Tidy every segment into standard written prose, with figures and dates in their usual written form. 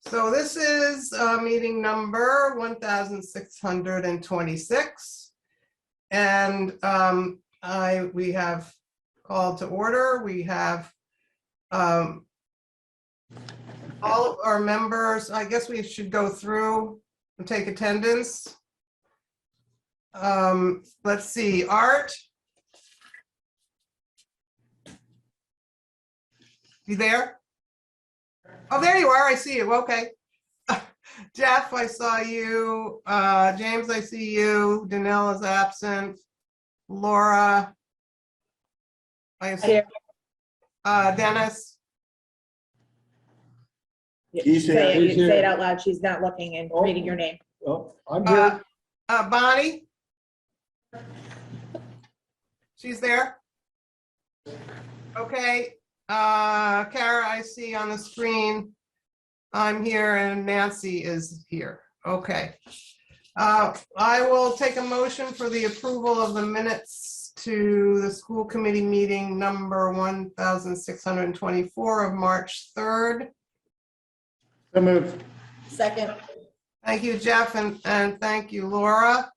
So this is meeting number 1626. And we have called to order. We have all of our members. I guess we should go through and take attendance. Let's see, Art. You there? Oh, there you are. I see you. Okay. Jeff, I saw you. James, I see you. Danelle is absent. Laura. I see. Dennis. He's here. Say it, He's you say here. it out loud. She's not looking and reading your name. Oh, I'm here. Bonnie. She's there. Okay. Kara, I see on the screen. I'm here and Nancy is here. Okay. I will take a motion for the approval of the minutes to the school committee meeting number 1624 of March 3rd. So moved. Second. Thank you, Jeff, and thank you, Laura.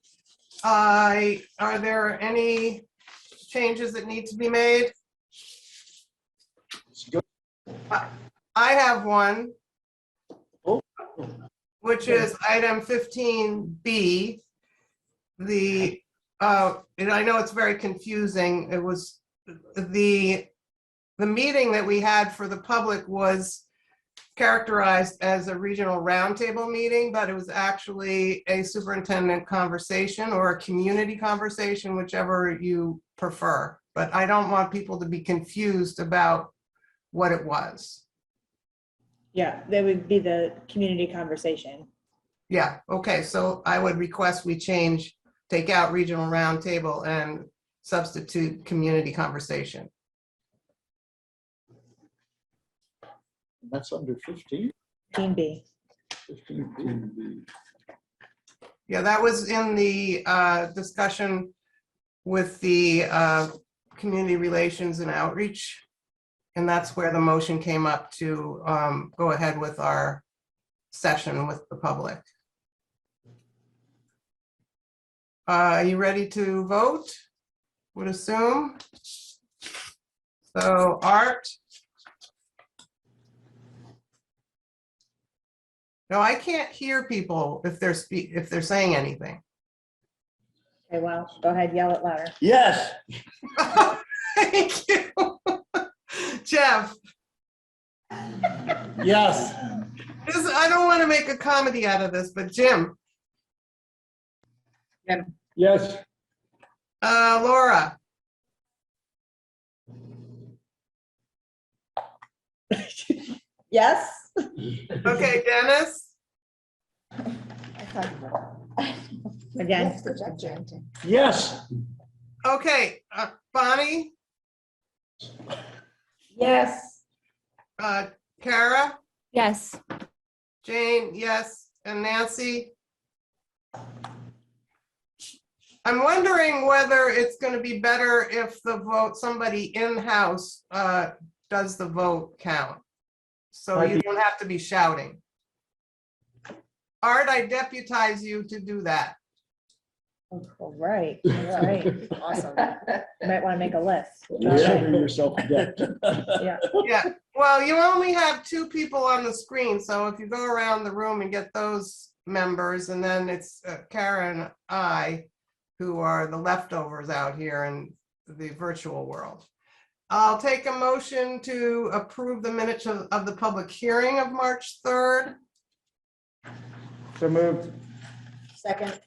Are there any changes that need to be made? I have one, which is item 15B. And I know it's very confusing. It was the meeting that we had for the public was characterized as a regional roundtable meeting, but it was actually a superintendent conversation or a community conversation, whichever you prefer. But I don't want people to be confused about what it was. Yeah, that would be the community conversation. Yeah, okay, so I would request we take out regional roundtable and substitute community conversation. That's under 15? 15B. 15B. Yeah, that was in the discussion with the community relations and outreach. And that's where the motion came up to go ahead with our session with the public. Are you ready to vote? Would assume. So Art. No, I can't hear people if they're saying anything. Okay, well, go ahead, yell it louder. Yes. Thank you. Jeff. Yes. I don't want to make a comedy out of this, but Jim. Yes. Laura. Yes. Okay, Dennis. Again. Yes. Okay, Bonnie. Yes. Kara. Yes. Jane, yes, and Nancy. I'm wondering whether it's going to be better if somebody in-house does the vote count. So you don't have to be shouting. Art, I deputize you to do that. All right. All right. Awesome. You might want to make a list. Yourself adept. Yeah. Yeah, well, you only have 2 people on the screen, so if you go around the room and get those members, and then it's Kara and I, who are the leftovers out here in the virtual world. I'll take a motion to approve the minutes of the public hearing of March 3rd. So moved. Second.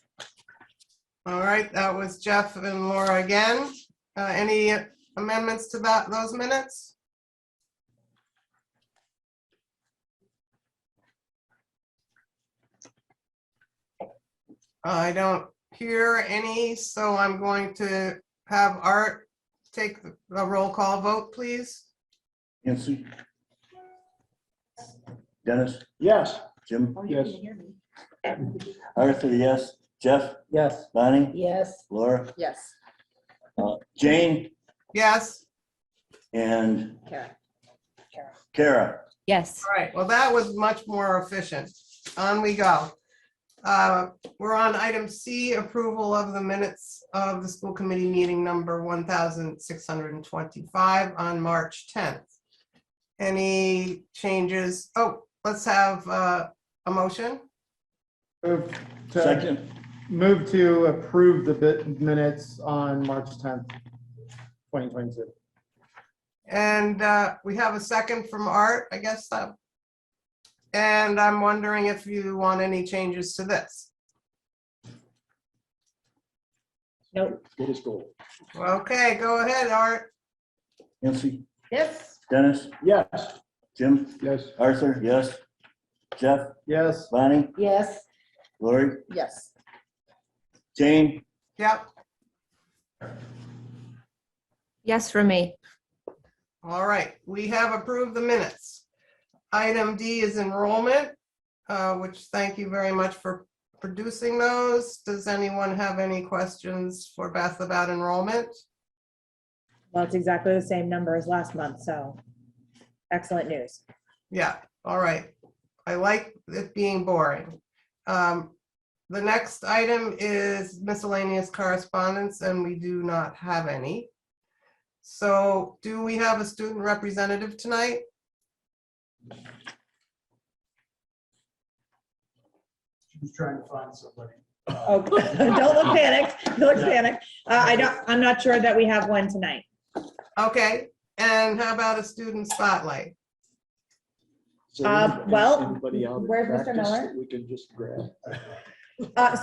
All right, that was Jeff and Laura again. Any amendments to those minutes? I don't hear any, so I'm going to have Art take a roll call vote, please. Nancy? Dennis? Yes. Jim? Yes. Arthur, yes. Jeff? Yes. Bonnie? Yes. Laura? Yes. Jane? Yes. And Kara. Kara? Yes. All right, well, that was much more efficient. On we go. We're on item C, approval of the minutes of the school committee meeting number 1625 on March 10th. Any changes? Oh, let's have a motion. Move to, Second. move to approve the minutes on March 10th, 2022. And we have a second from Art, I guess. And I'm wondering if you want any changes to this. Nope. Get his goal. Okay, go ahead, Art. Nancy, Yes. Dennis, Yes. Jim, Yes. Arthur, yes. Jeff, Yes. Bonnie, Yes. Lori, Yes. Jane, Yep. Yes, for me. All right, we have approved the minutes. Item D is enrollment, which thank you very much for producing those. Does anyone have any questions for Beth about enrollment? Well, it's exactly the same number as last month, so excellent news. Yeah, all right. I like it being boring. The next item is miscellaneous correspondence, and we do not have any. So do we have a student representative tonight? She's trying to find somebody. Oh, don't look panicked. Don't look panicked. I'm not sure that we have one tonight. Okay, and how about a student spotlight? Well, Anybody out in where's Mr. practice Miller? that we can just grab?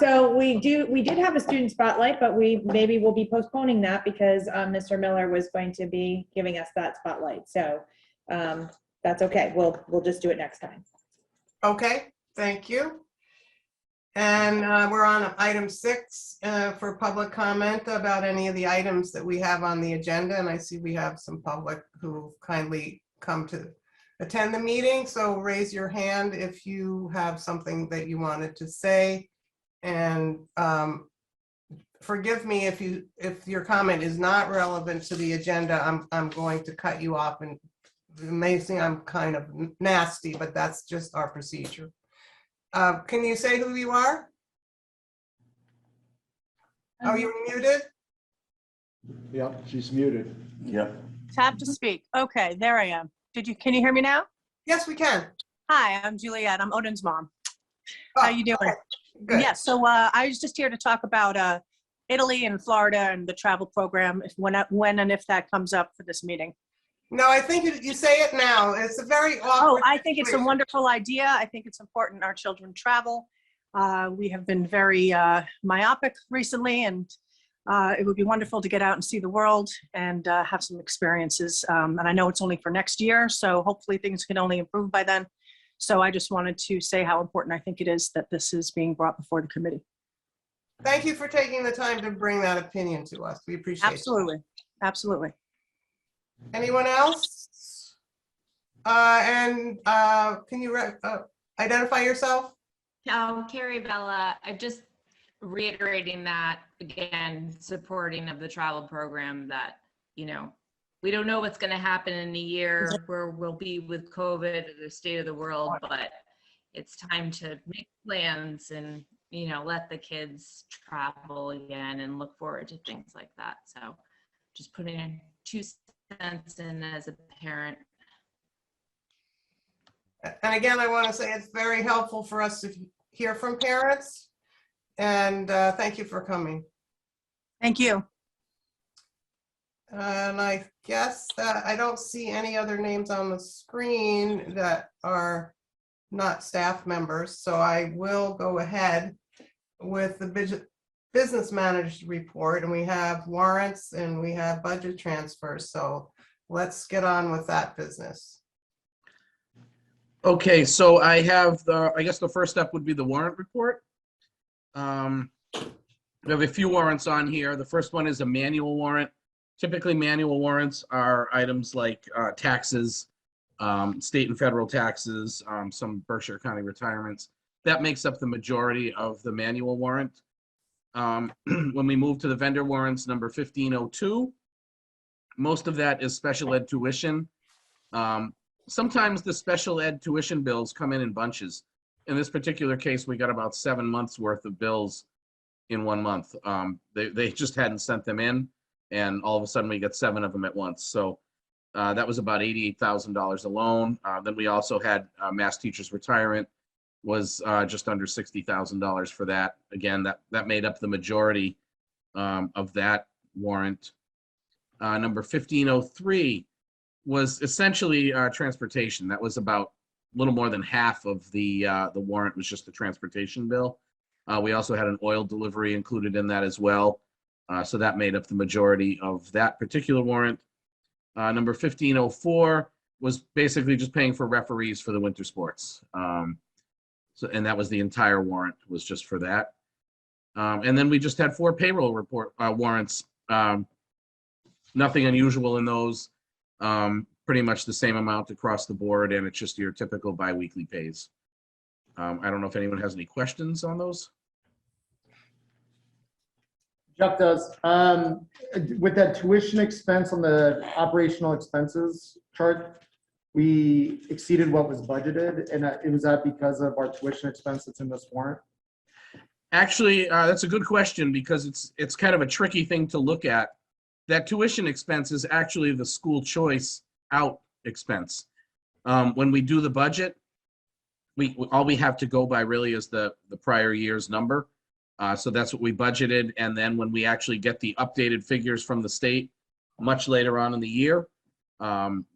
So we did have a student spotlight, but maybe we'll be postponing that because Mr. Miller was going to be giving us that spotlight. So that's okay. We'll just do it next time. Okay, thank you. And we're on item 6 for public comment about any of the items that we have on the agenda. And I see we have some public who kindly come to attend the meeting. So raise your hand if you have something that you wanted to say. And forgive me if your comment is not relevant to the agenda, I'm going to cut you off. And it may seem I'm kind of nasty, but that's just our procedure. Can you say who you are? Oh, you're muted? Yep, she's muted. yep. Tap to speak. Okay, there I am. Can you hear me now? Yes, we can. Hi, I'm Juliet. I'm Odin's mom. Oh, How you doing? okay, good. Yes, so I was just here to talk about Italy and Florida and the travel program, when and if that comes up for this meeting. No, I think you say it now. It's a very Oh, awkward. I think it's a situation. wonderful idea. I think it's important our children travel. We have been very myopic recently, and it would be wonderful to get out and see the world and have some experiences. And I know it's only for next year, so hopefully things can only improve by then. So I just wanted to say how important I think it is that this is being brought before the committee. Thank you for taking the time to bring that opinion to us. We appreciate it. Absolutely, absolutely. Anyone else? Can you identify yourself? Carrie Bella, I just reiterating that again, supporting of the travel program that, we don't know what's going to happen in a year where we'll be with COVID, the state of the world, but it's time to make plans and, let the kids travel again and look forward to things like that. So just putting in 2 cents in as a parent. And again, I want to say it's very helpful for us to hear from parents. And thank you for coming. Thank you. And I guess that I don't see any other names on the screen that are not staff members. So I will go ahead with the business manager's report, and we have warrants and we have budget transfers. So let's get on with that business. Okay, so I have I guess the first step would be the warrant report. We have a few warrants on here. The first one is a manual warrant. Typically, manual warrants are items like taxes, state and federal taxes, some Berkshire County retirements. That makes up the majority of the manual warrant. When we move to the vendor warrants, number 1502, most of that is special ed tuition. sometimes the special ed tuition bills come in bunches. In this particular case, we got about 7 months worth of bills in 1 month. They just hadn't sent them in, and all of a sudden we get 7 of them at once. So that was about $88,000 alone. Then we also had mass teachers retirement was just under $60,000 for that. Again, that made up the majority of that warrant. Number 1503 was essentially transportation. That was about a little more than half of the warrant was just the transportation bill. We also had an oil delivery included in that as well. So that made up the majority of that particular warrant. Number 1504 was basically just paying for referees for the winter sports. And that was the entire warrant was just for that. And then we just had 4 payroll report warrants. Nothing unusual in those. Pretty much the same amount across the board, and it's just your typical biweekly pays. I don't know if anyone has any questions on those. Jeff does. With that tuition expense on the operational expenses chart, we exceeded what was budgeted, and was that because of our tuition expense that's in this warrant? Actually, that's a good question because it's kind of a tricky thing to look at. That tuition expense is actually the school choice out expense. When we do the budget, all we have to go by really is the prior year's number. So that's what we budgeted. And then when we actually get the updated figures from the state much later on in the year,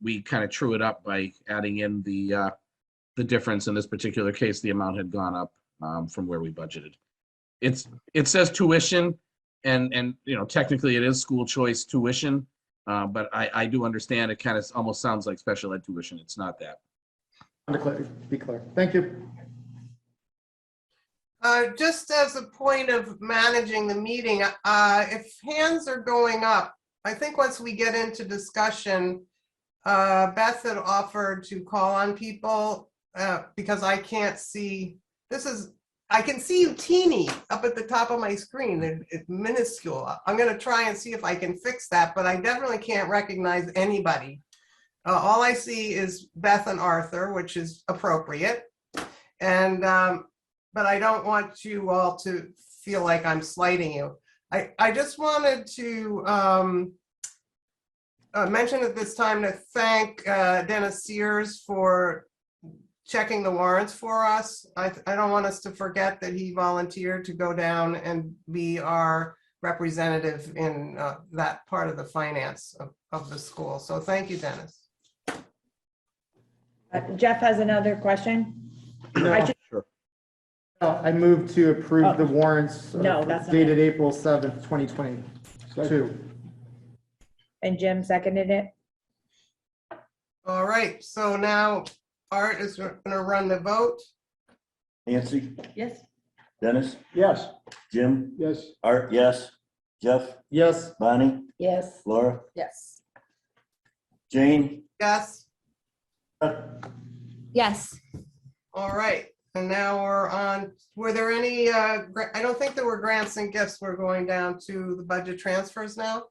we kind of true it up by adding in the difference. In this particular case, the amount had gone up from where we budgeted. It says tuition, and technically it is school choice tuition, but I do understand it kind of almost sounds like special ed tuition. It's not that. Be clear. Thank you. Just as a point of managing the meeting, if hands are going up, I think once we get into discussion, Beth had offered to call on people because I can't see, I can see you teeny up at the top of my screen. It's minuscule. I'm going to try and see if I can fix that, but I definitely can't recognize anybody. All I see is Beth and Arthur, which is appropriate. And but I don't want you all to feel like I'm slighting you. I just wanted to mention at this time to thank Dennis Sears for checking the warrants for us. I don't want us to forget that he volunteered to go down and be our representative in that part of the finance of the school. So thank you, Dennis. Jeff has another question. Sure. I move to approve the warrants No, that's not dated April 7th, 2022. And Jim seconded it. All right, so now Art is going to run the vote. Nancy, Yes. Dennis, Yes. Jim, Yes. Art, yes. Jeff, Yes. Bonnie, Yes. Laura, Yes. Jane, Yes. Yes. All right, and now we're on, were there any, I don't think there were grants and gifts. We're going down to the budget transfers now.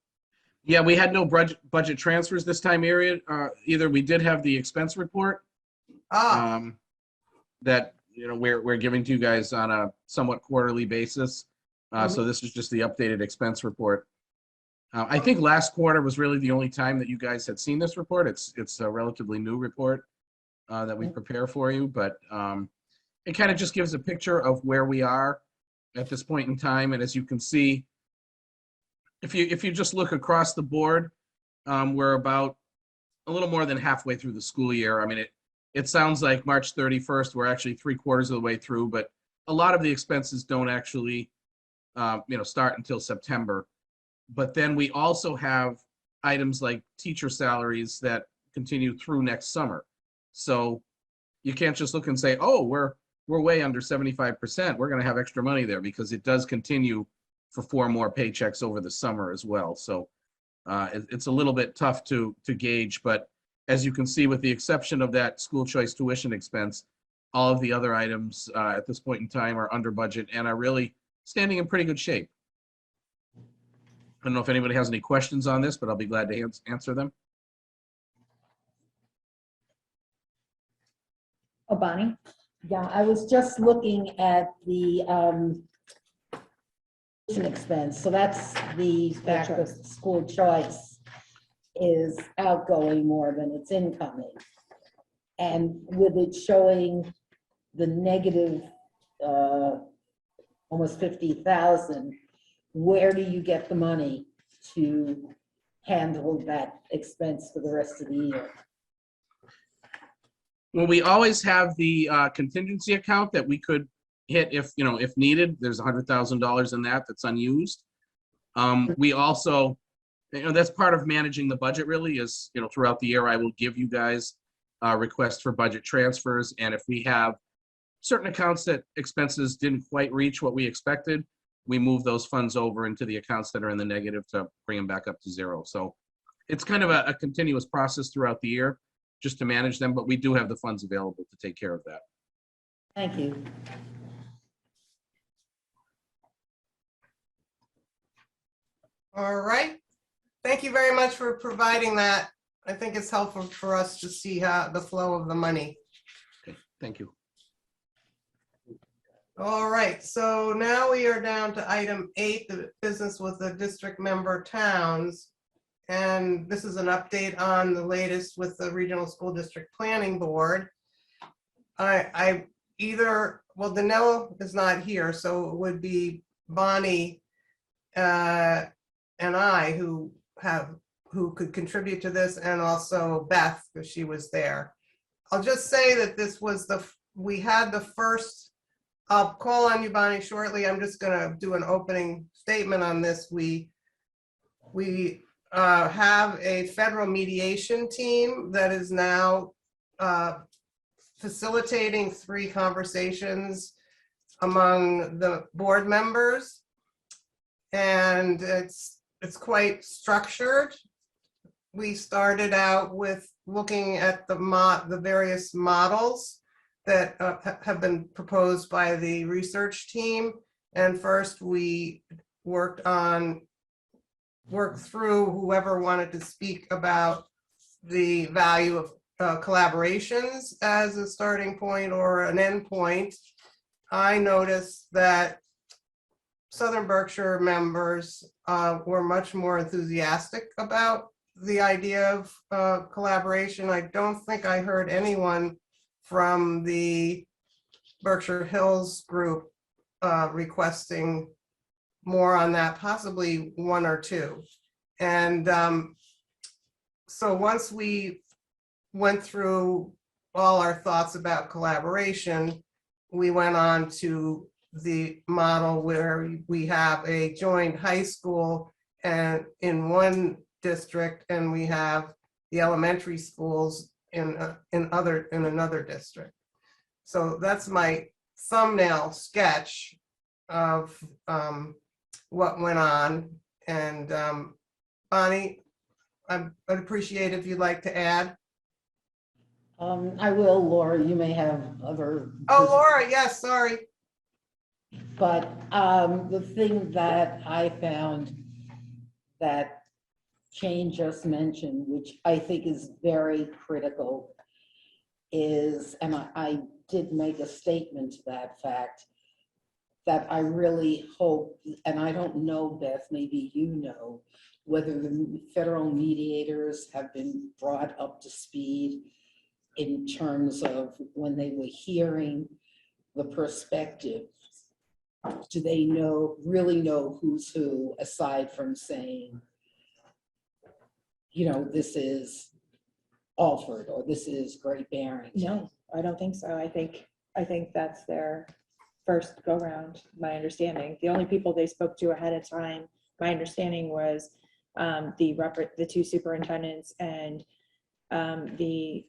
Yeah, we had no budget transfers this time period. Either we did have the expense report that we're giving to you guys on a somewhat quarterly basis. So this is just the updated expense report. I think last quarter was really the only time that you guys had seen this report. It's a relatively new report that we prepare for you, but it kind of just gives a picture of where we are at this point in time. And as you can see, if you just look across the board, we're about a little more than halfway through the school year. I mean, it sounds like March 31st, we're actually 3/4 of the way through, but a lot of the expenses don't actually, start until September. But then we also have items like teacher salaries that continue through next summer. So you can't just look and say, oh, we're way under 75%. We're going to have extra money there, because it does continue for 4 more paychecks over the summer as well. So it's a little bit tough to gauge, but as you can see, with the exception of that school choice tuition expense, all of the other items at this point in time are under budget and are really standing in pretty good shape. I don't know if anybody has any questions on this, but I'll be glad to answer them. Oh, Bonnie? Yeah, I was just looking at the tuition expense. So that's the fact that school choice is outgoing more than it's incoming. And with it showing the negative, almost 50,000, where do you get the money to handle that expense for the rest of the year? Well, we always have the contingency account that we could hit if, if needed. There's $100,000 in that that's unused. We also, that's part of managing the budget really is, throughout the year, I will give you guys requests for budget transfers. And if we have certain accounts that expenses didn't quite reach what we expected, we move those funds over into the accounts that are in the negative to bring them back up to zero. So it's kind of a continuous process throughout the year just to manage them, but we do have the funds available to take care of that. Thank you. All right. Thank you very much for providing that. I think it's helpful for us to see how the flow of the money. Okay, thank you. All right, so now we are down to item 8, the business with the district member towns. And this is an update on the latest with the Regional School District Planning Board. Danelle is not here, so it would be Bonnie and I who could contribute to this, and also Beth, because she was there. I'll just say that this was we had the first. I'll call on you, Bonnie, shortly. I'm just going to do an opening statement on this. We have a federal mediation team that is now facilitating 3 conversations among the board members, and it's quite structured. We started out with looking at the various models that have been proposed by the research team. And first we worked through whoever wanted to speak about the value of collaborations as a starting point or an end point. I noticed that Southern Berkshire members were much more enthusiastic about the idea of collaboration. I don't think I heard anyone from the Berkshire Hills group requesting more on that, possibly 1 or 2. And so once we went through all our thoughts about collaboration, we went on to the model where we have a joint high school and in one district, and we have the elementary schools in another district. So that's my thumbnail sketch of what went on. And Bonnie, I'd appreciate if you'd like to add. I will, Laura, you may have other. Oh, Laura, yes, sorry. But the thing that I found that Jane just mentioned, which I think is very critical, is, and I did make a statement to that fact, that I really hope, and I don't know, Beth, maybe you know, whether the federal mediators have been brought up to speed in terms of when they were hearing the perspectives. Do they really know who's who, aside from saying, this is Alford or this is Great Barrington? No, I don't think so. I think that's their first go round, my understanding. The only people they spoke to ahead of time, my understanding was the 2 superintendents and the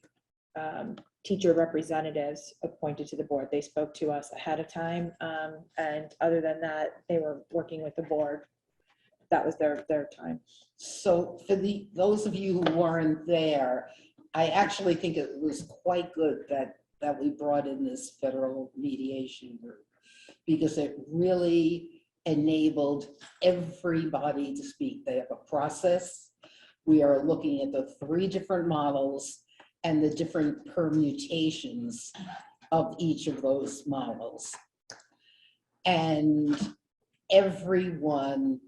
teacher representatives appointed to the board. They spoke to us ahead of time. And other than that, they were working with the board. That was their time. So for those of you who weren't there, I actually think it was quite good that we brought in this federal mediation group, because it really enabled everybody to speak. They have a process. We are looking at the 3 different models, and the different permutations of each of those models. And everyone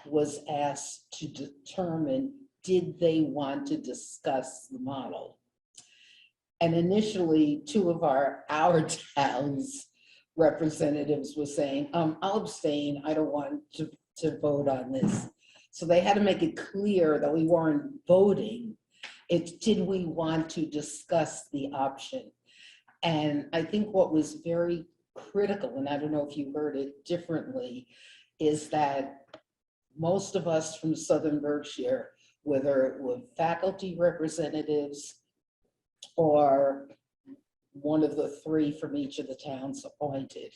was asked to determine, did they want to discuss the model? And initially, two of our town's representatives were saying, I'll abstain, I don't want to vote on this. So they had to make it clear that we weren't voting. It's, did we want to discuss the option? And I think what was very critical, and I don't know if you heard it differently, is that most of us from Southern Berkshire, whether it were faculty representatives or one of the three from each of the towns appointed,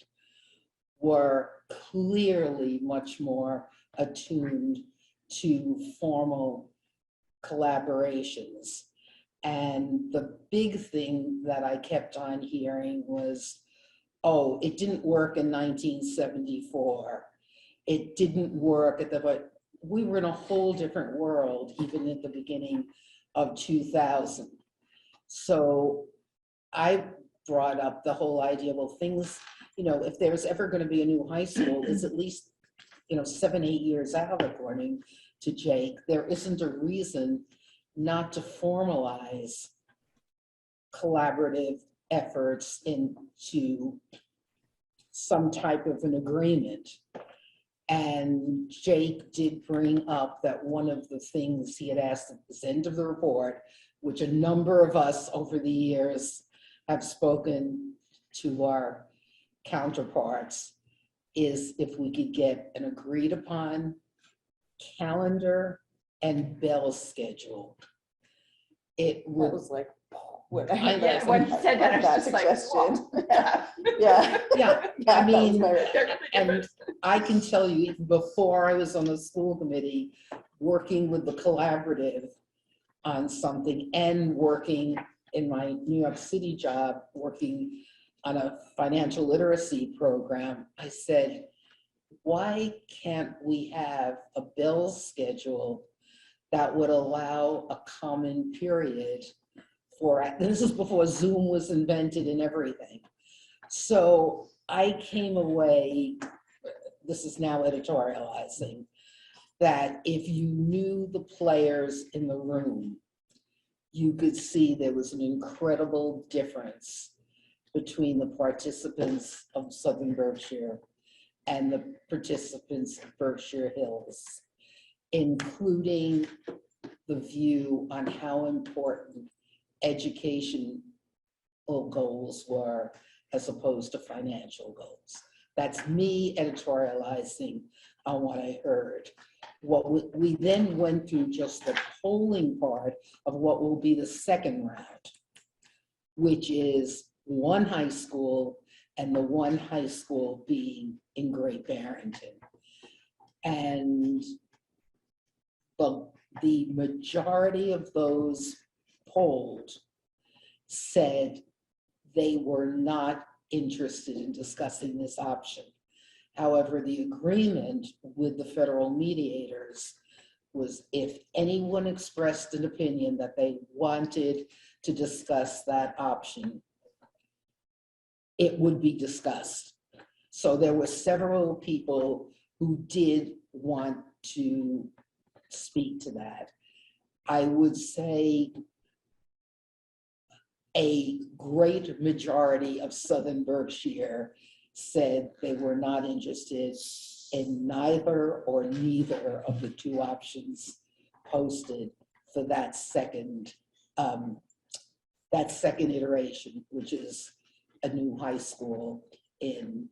were clearly much more attuned to formal collaborations. And the big thing that I kept on hearing was, oh, it didn't work in 1974. It didn't work at the, but we were in a whole different world, even at the beginning of 2000. So I brought up the whole idea, well, things, you know, if there's ever going to be a new high school, it's at least, you know, 7-8 years out, according to Jake. There isn't a reason not to formalize collaborative efforts into some type of an agreement. And Jake did bring up that one of the things he had asked at the end of the report, which a number of us over the years have spoken to our counterparts, is if we could get an agreed upon calendar and bell schedule. It That would, was like, Yeah, when you said that, I was just like, whoa. Yeah. yeah, Yeah, I that was mean, my- and I can tell you, even before I was on the school committee, working with the collaborative on something and working in my New York City job, working on a financial literacy program, I said, why can't we have a bill schedule that would allow a common period for, this is before Zoom was invented and everything. So I came away, this is now editorializing, that if you knew the players in the room, you could see there was an incredible difference between the participants of Southern Berkshire and the participants of Berkshire Hills, including the view on how important educational goals were as opposed to financial goals. That's me editorializing on what I heard. What we then went through just the polling part of what will be the second round, which is one high school and the one high school being in Great Barrington. And the majority of those polled said they were not interested in discussing this option. However, the agreement with the federal mediators was if anyone expressed an opinion that they wanted to discuss that option, it would be discussed. So there were several people who did want to speak to that. I would say a great majority of Southern Berkshire said they were not interested in neither or neither of the two options posted for that second iteration, which is a new high school in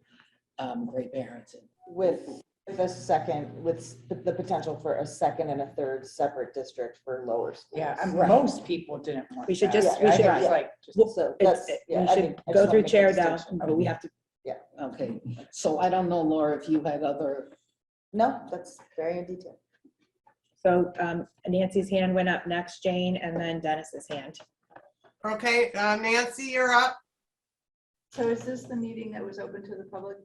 Great Barrington. With the second, with the potential for a second and a third separate district for lower schools. Yeah, and Right. most people didn't want We should that. just- we I should- think it's yeah. like, just- Well, So it's- that's, we yeah, I should mean, I go just through wanna make chair that though, distinction. but we have to, Okay, so I don't know, Laura, if you had other, No, that's very in detail. so Nancy's hand went up next, Jane, and then Dennis's hand. Okay, Nancy, you're up. So is this the meeting that was open to the public?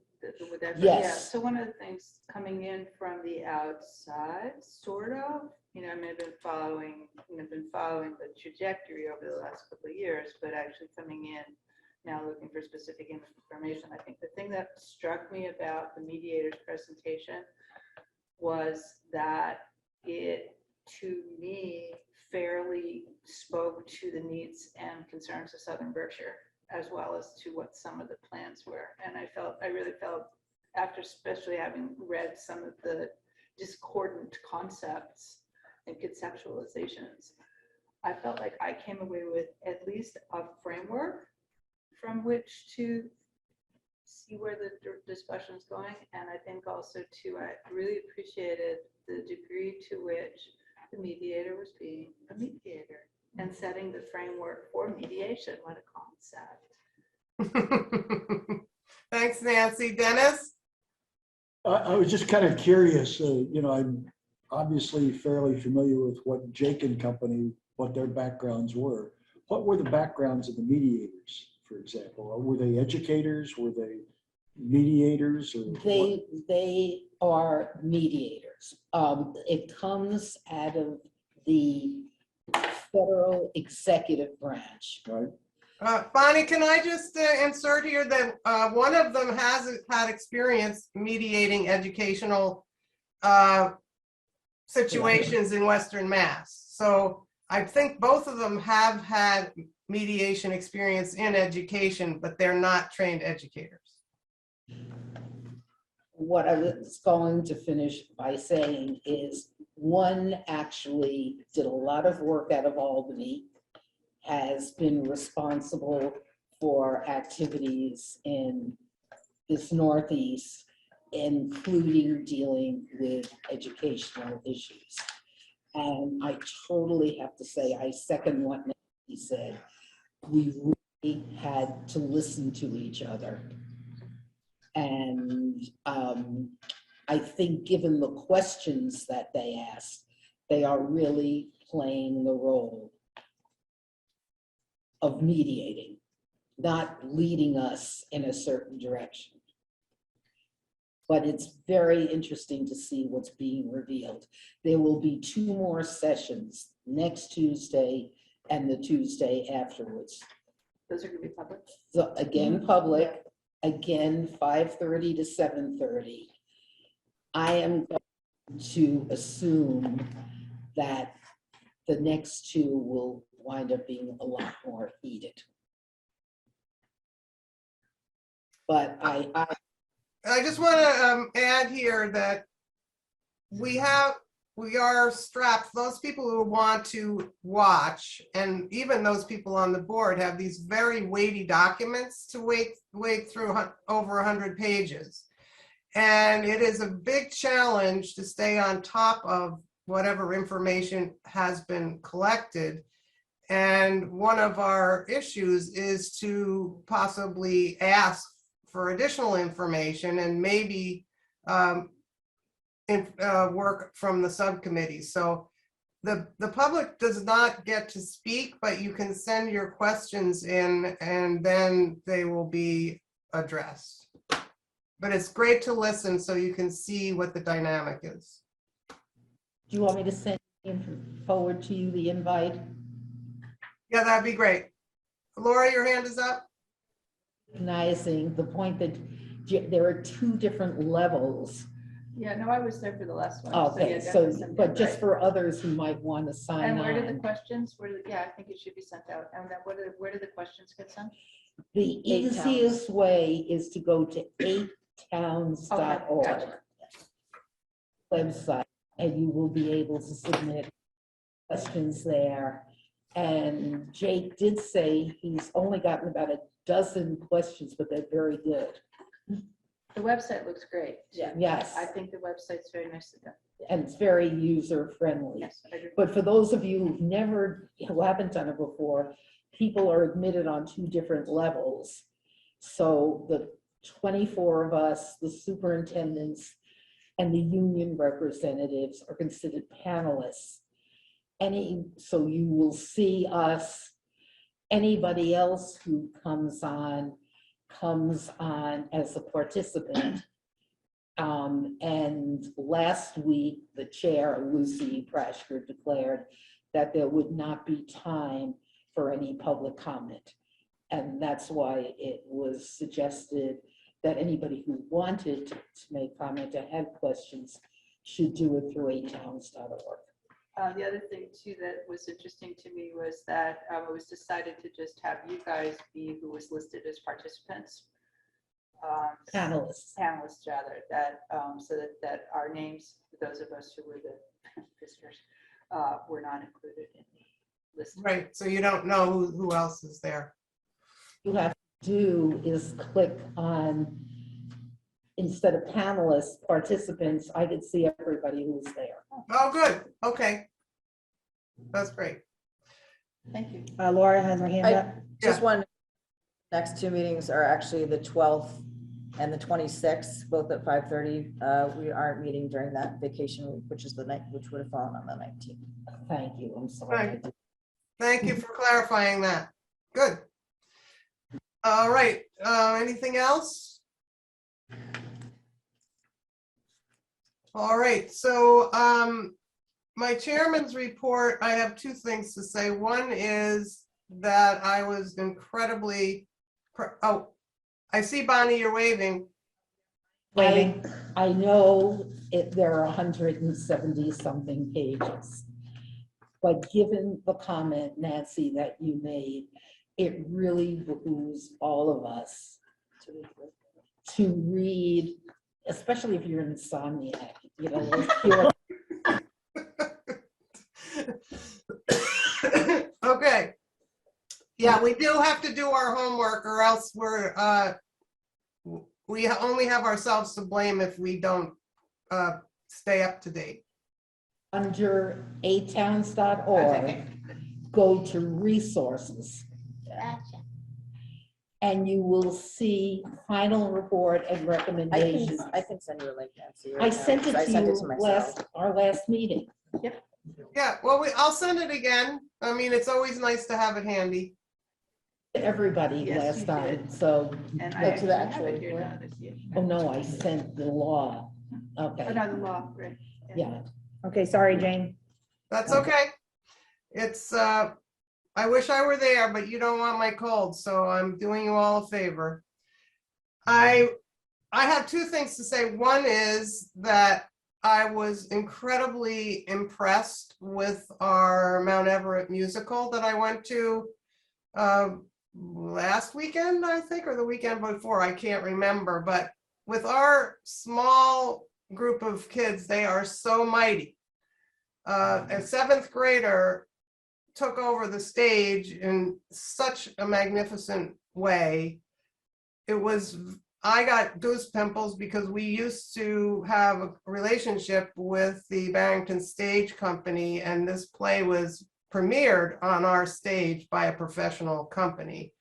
With everybody? Yes. Yeah, so one of the things coming in from the outside, sort of, I mean, I've been following the trajectory over the last couple of years, but actually coming in now looking for specific information. I think the thing that struck me about the mediator's presentation was that it, to me, fairly spoke to the needs and concerns of Southern Berkshire, as well as to what some of the plans were. And I really felt, after especially having read some of the discordant concepts and conceptualizations, I felt like I came away with at least a framework from which to see where the discussion's going. And I think also too, I really appreciated the degree to which the mediator was being a mediator and setting the framework for mediation. What a concept. Thanks, Nancy. Dennis? I was just kind of curious, I'm obviously fairly familiar with what Jake and company, what their backgrounds were. What were the backgrounds of the mediators, for example? Were they educators? Were they mediators? Or They are mediators. It comes out of the federal executive branch. right? Bonnie, can I just insert here that one of them has had experience mediating educational situations in Western Mass. So I think both of them have had mediation experience in education, but they're not trained educators. What I was going to finish by saying is one actually did a lot of work out of Albany, has been responsible for activities in this Northeast, including dealing with educational issues. And I totally have to say, I second what he said. We really had to listen to each other. And I think given the questions that they asked, they are really playing the role of mediating, not leading us in a certain direction. But it's very interesting to see what's being revealed. There will be 2 more sessions, next Tuesday and the Tuesday afterwards. Those are going to be public? So again, public, again, 5:30 to 7:30. I am going to assume that the next 2 will wind up being a lot more heated. But I just want to add here that we are strapped, those people who want to watch, and even those people on the board have these very weighty documents to wade through over 100 pages. And it is a big challenge to stay on top of whatever information has been collected. And one of our issues is to possibly ask for additional information and maybe work from the subcommittee. So the public does not get to speak, but you can send your questions in and then they will be addressed. But it's great to listen so you can see what the dynamic is. do you want me to send forward to you the invite? Yeah, that'd be great. Laura, your hand is up. Recognizing the point that there are 2 different levels. Yeah, no, I was there for the last one. So Okay, yeah, so, definitely send but it, just right. for others who might want to sign And where do the on. questions, yeah, I think it should be sent out. And then where do the questions get sent? The 8 easiest way is to go to 8towns.org Gotcha. website, and you will be able to submit questions there. And Jake did say he's only gotten about a dozen questions, but they're very good. The website looks great. Yeah. Yes. I think the website's very nicely done. And it's very user friendly. Yes, I agree. But for those of you who haven't done it before, people are admitted on 2 different levels. So the 24 of us, the superintendents, and the union representatives are considered panelists. So you will see us, anybody else who comes on comes on as a participant. And last week, the chair, Lucy Prashker, declared that there would not be time for any public comment. And that's why it was suggested that anybody who wanted to make comment or had questions should do it through atowns.org. The other thing too that was interesting to me was that it was decided to just have you guys be who was listed as participants. Panelists. Panelists rather, that so that our names, those of us who were the visitors, were not included in the list. Right, so you don't know who else is there. You have to do is click on, instead of panelists, participants, I could see everybody who was there. Oh, good, okay. That's great. Thank you. Laura has her hand up. Just one, next two meetings are actually the 12th and the 26th, both at 5:30. We aren't meeting during that vacation week, which is the night, which would have fallen on the 19th. Thank you, I'm sorry. Right. Thank you for clarifying that. Good. All right, anything else? All right, so my chairman's report, I have two things to say. One is that I was incredibly, oh, I see Bonnie, you're waving. Waving. I know there are 170 something pages. But given the comment, Nancy, that you made, it really behooves all of us to read, especially if you're an insomniac, you know. Okay. Yeah, we do have to do our homework or else we only have ourselves to blame if we don't stay up to date. Under atowns.org, go to resources. And you will see final report and recommendations. I can send you a link, Nancy. right I now, sent it because to you myself. our last meeting. Yeah, well, I'll send it again. I mean, it's always nice to have it handy. Everybody Yes, last you time, did. so, And Go I to the actually have actual it here report. now to see it. oh no, I sent the law. Okay, Another law, right? yeah. Okay, sorry, Jane. That's okay. It's, I wish I were there, but you don't want my cold, so I'm doing you all a favor. I have two things to say. One is that I was incredibly impressed with our Mount Everett musical that I went to last weekend, I think, or the weekend before, I can't remember, but with our small group of kids, they are so mighty. A seventh grader took over the stage in such a magnificent way. I got goose pimples because we used to have a relationship with the Barrington Stage Company, and this play was premiered on our stage by a professional company.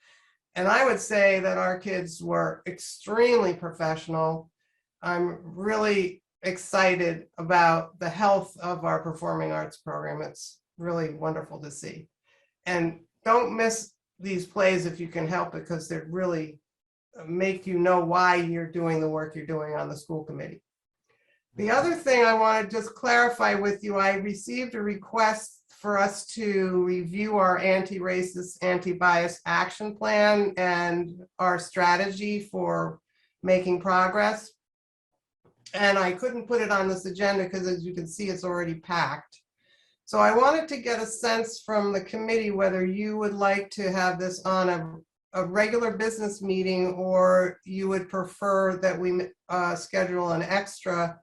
And I would say that our kids were extremely professional. I'm really excited about the health of our performing arts program. It's really wonderful to see. And don't miss these plays if you can help it, because they really make you know why you're doing the work you're doing on the school committee. The other thing I want to just clarify with you, I received a request for us to review our anti-racist, anti-bias action plan and our strategy for making progress. And I couldn't put it on this agenda because, as you can see, it's already packed. So I wanted to get a sense from the committee whether you would like to have this on a regular business meeting, or you would prefer that we schedule an extra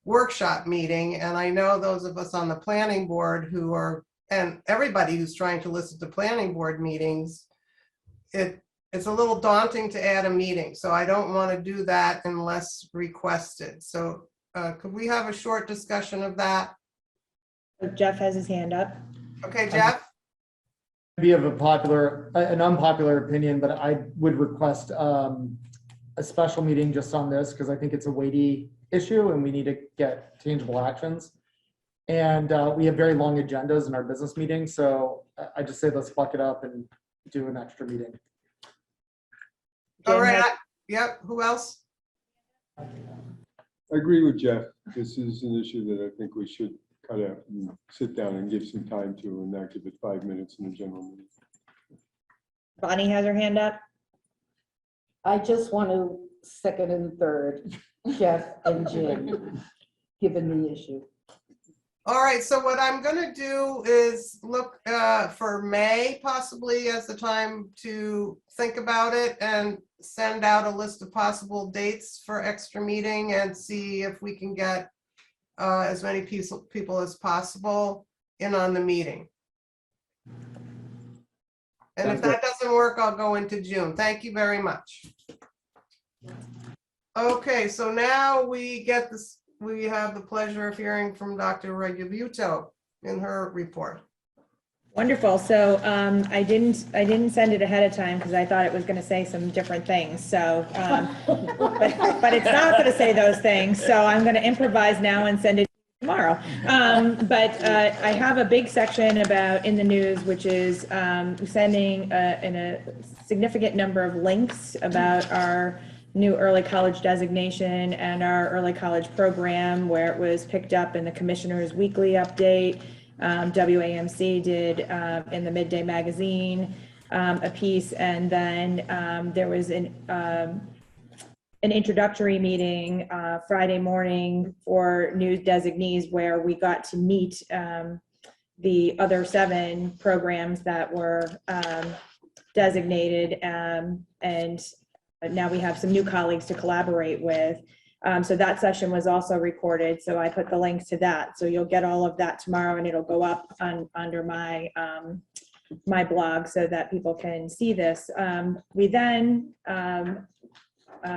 workshop meeting. And I know those of us on the planning board who are, and everybody who's trying to listen to planning board meetings, it's a little daunting to add a meeting. So I don't want to do that unless requested. So could we have a short discussion of that? Jeff has his hand up. Okay, Jeff? Be of an unpopular opinion, but I would request a special meeting just on this, because I think it's a weighty issue and we need to get tangible actions. And we have very long agendas in our business meetings, so I just say let's buck it up and do an extra meeting. All Jim right, has- yep, who else? I agree with Jeff. This is an issue that I think we should cut out and sit down and give some time to, and not give it 5 minutes in the general meeting. Bonnie has her hand up. I just want to second and third, Jeff and Jim, given the issue. All right, so what I'm gonna do is look for May possibly as the time to think about it and send out a list of possible dates for extra meeting and see if we can get as many people as possible in on the meeting. And if that doesn't work, I'll go into June. Thank you very much. Okay, so now we get this. We have the pleasure of hearing from Dr. Regubuto in her report. Wonderful. So I didn't send it ahead of time because I thought it was going to say some different things. So, but it's not going to say those things. So I'm going to improvise now and send it tomorrow. But I have a big section about in the news, which is sending in a significant number of links about our new early college designation and our early college program, where it was picked up in the Commissioner's Weekly Update. WAMC did in the Midday Magazine a piece, and then there was an introductory meeting Friday morning for new designees, where we got to meet the other 7 programs that were designated, and now we have some new colleagues to collaborate with. So that session was also recorded. So I put the links to that. So you'll get all of that tomorrow, and it'll go up under my my blog so that people can see this. We then,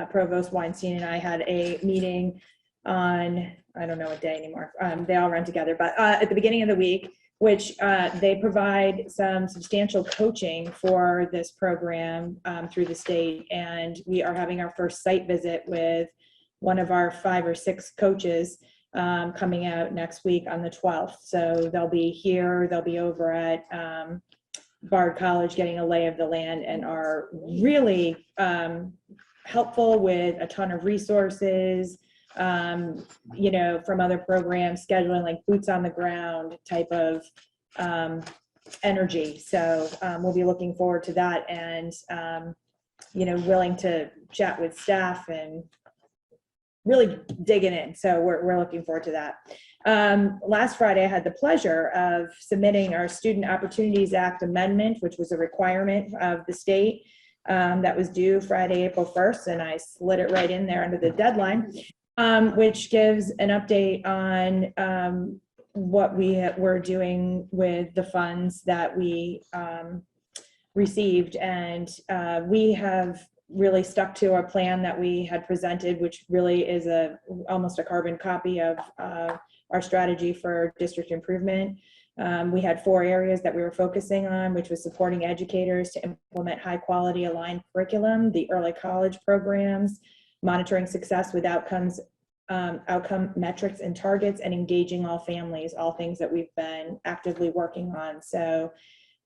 Provost Weinstein and I had a meeting on, I don't know what day anymore. They all run together, but at the beginning of the week, which they provide some substantial coaching for this program through the state. And we are having our first site visit with one of our 5 or 6 coaches coming out next week on the 12th. So they'll be here, they'll be over at Bard College getting a lay of the land, and are really helpful with a ton of resources, you know, from other programs, scheduling, like boots on the ground type of energy. So we'll be looking forward to that, and you know, willing to chat with staff and really digging in. So we're looking forward to that. Last Friday, I had the pleasure of submitting our Student Opportunities Act amendment, which was a requirement of the state that was due Friday, April 1st, and I slid it right in there under the deadline, which gives an update on what we're doing with the funds that we received. And we have really stuck to our plan that we had presented, which really is almost a carbon copy of our strategy for district improvement. We had 4 areas that we were focusing on, which was supporting educators to implement high quality aligned curriculum, the early college programs, monitoring success with outcome metrics and targets, and engaging all families, all things that we've been actively working on. So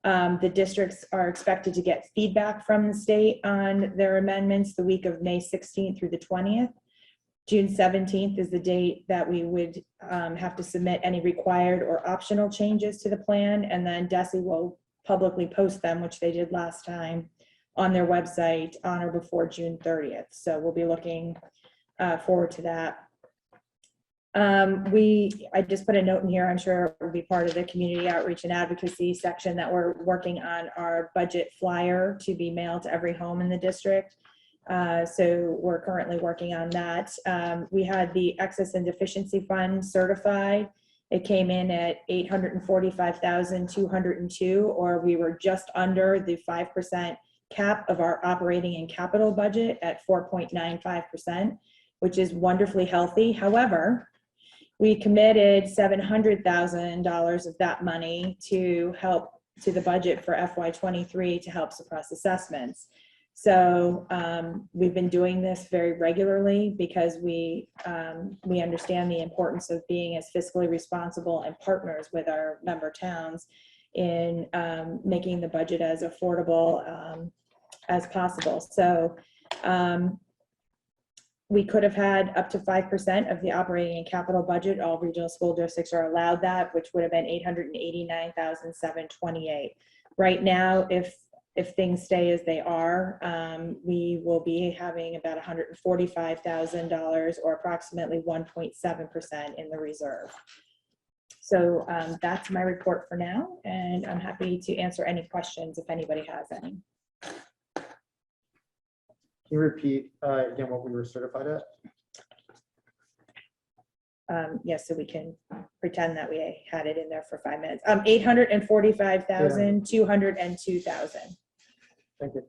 the districts are expected to get feedback from the state on their amendments the week of May 16th through the 20th. June 17th is the date that we would have to submit any required or optional changes to the plan, and then DESE will publicly post them, which they did last time, on their website on or before June 30th. So we'll be looking forward to that. I just put a note in here, I'm sure it will be part of the community outreach and advocacy section, that we're working on our budget flyer to be mailed to every home in the district. So we're currently working on that. We had the excess and deficiency fund certified. It came in at 845,202, or we were just under the 5% cap of our operating and capital budget at 4.95%, which is wonderfully healthy. However, we committed $700,000 of that money to help to the budget for FY23 to help suppress assessments. So we've been doing this very regularly because we understand the importance of being as fiscally responsible and partners with our member towns in making the budget as affordable as possible. So We could have had up to 5% of the operating and capital budget. All regional school districts are allowed that, which would have been $889,728. Right now, if things stay as they are, we will be having about $145,000 or approximately 1.7% in the reserve. So that's my report for now, and I'm happy to answer any questions if anybody has any. Can you repeat again what we were certified at? Yes, so we can pretend that we had it in there for 5 minutes. 845,000, 202,000. Thank you.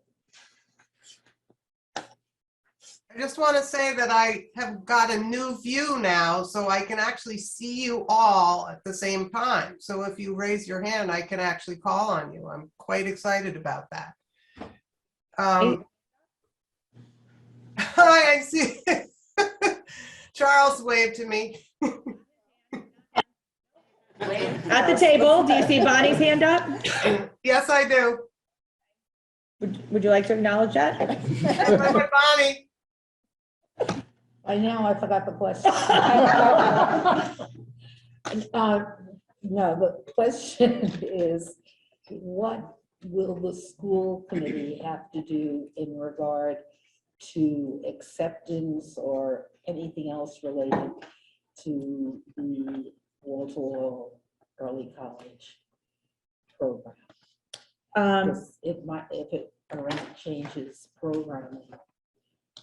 I just want to say that I have got a new view now, so I can actually see you all at the same time. So if you raise your hand, I can actually call on you. I'm quite excited about that. Hi, I see. Charles waved to me. At the table, do you see Bonnie's hand up? Yes, I do. Would you like to acknowledge that? Bonnie. I know, I forgot the question. No, the question is, what will the school committee have to do in regard to acceptance or anything else related to the Walter Early College program? Because if it changes programming,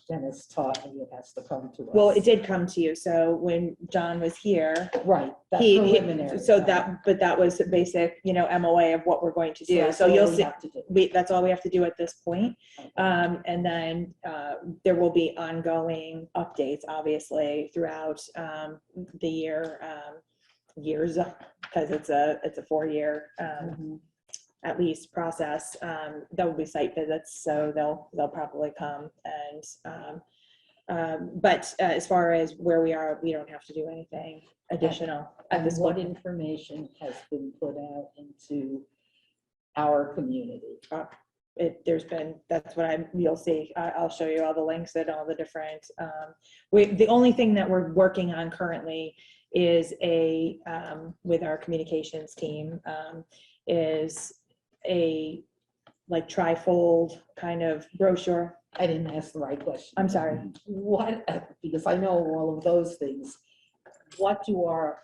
Dennis taught me it has to come to us. Well, it did come to you. So when John was here, Right, that's he, preliminary. so that, but that was basic, MOA of what we're going to do. that's So all you'll we see, have to do. that's all we have to do at this point. And then there will be ongoing updates, obviously, throughout the years, because it's a 4-year at least process. There will be site visits, so they'll probably come. And but as far as where we are, we don't have to do anything additional at this What point. information has been put out into our community? That's what you'll see. I'll show you all the links and all the different, the only thing that we're working on currently is with our communications team, is a like trifold kind of brochure. I didn't ask the right question. I'm sorry. What, because I know all of those things, what do our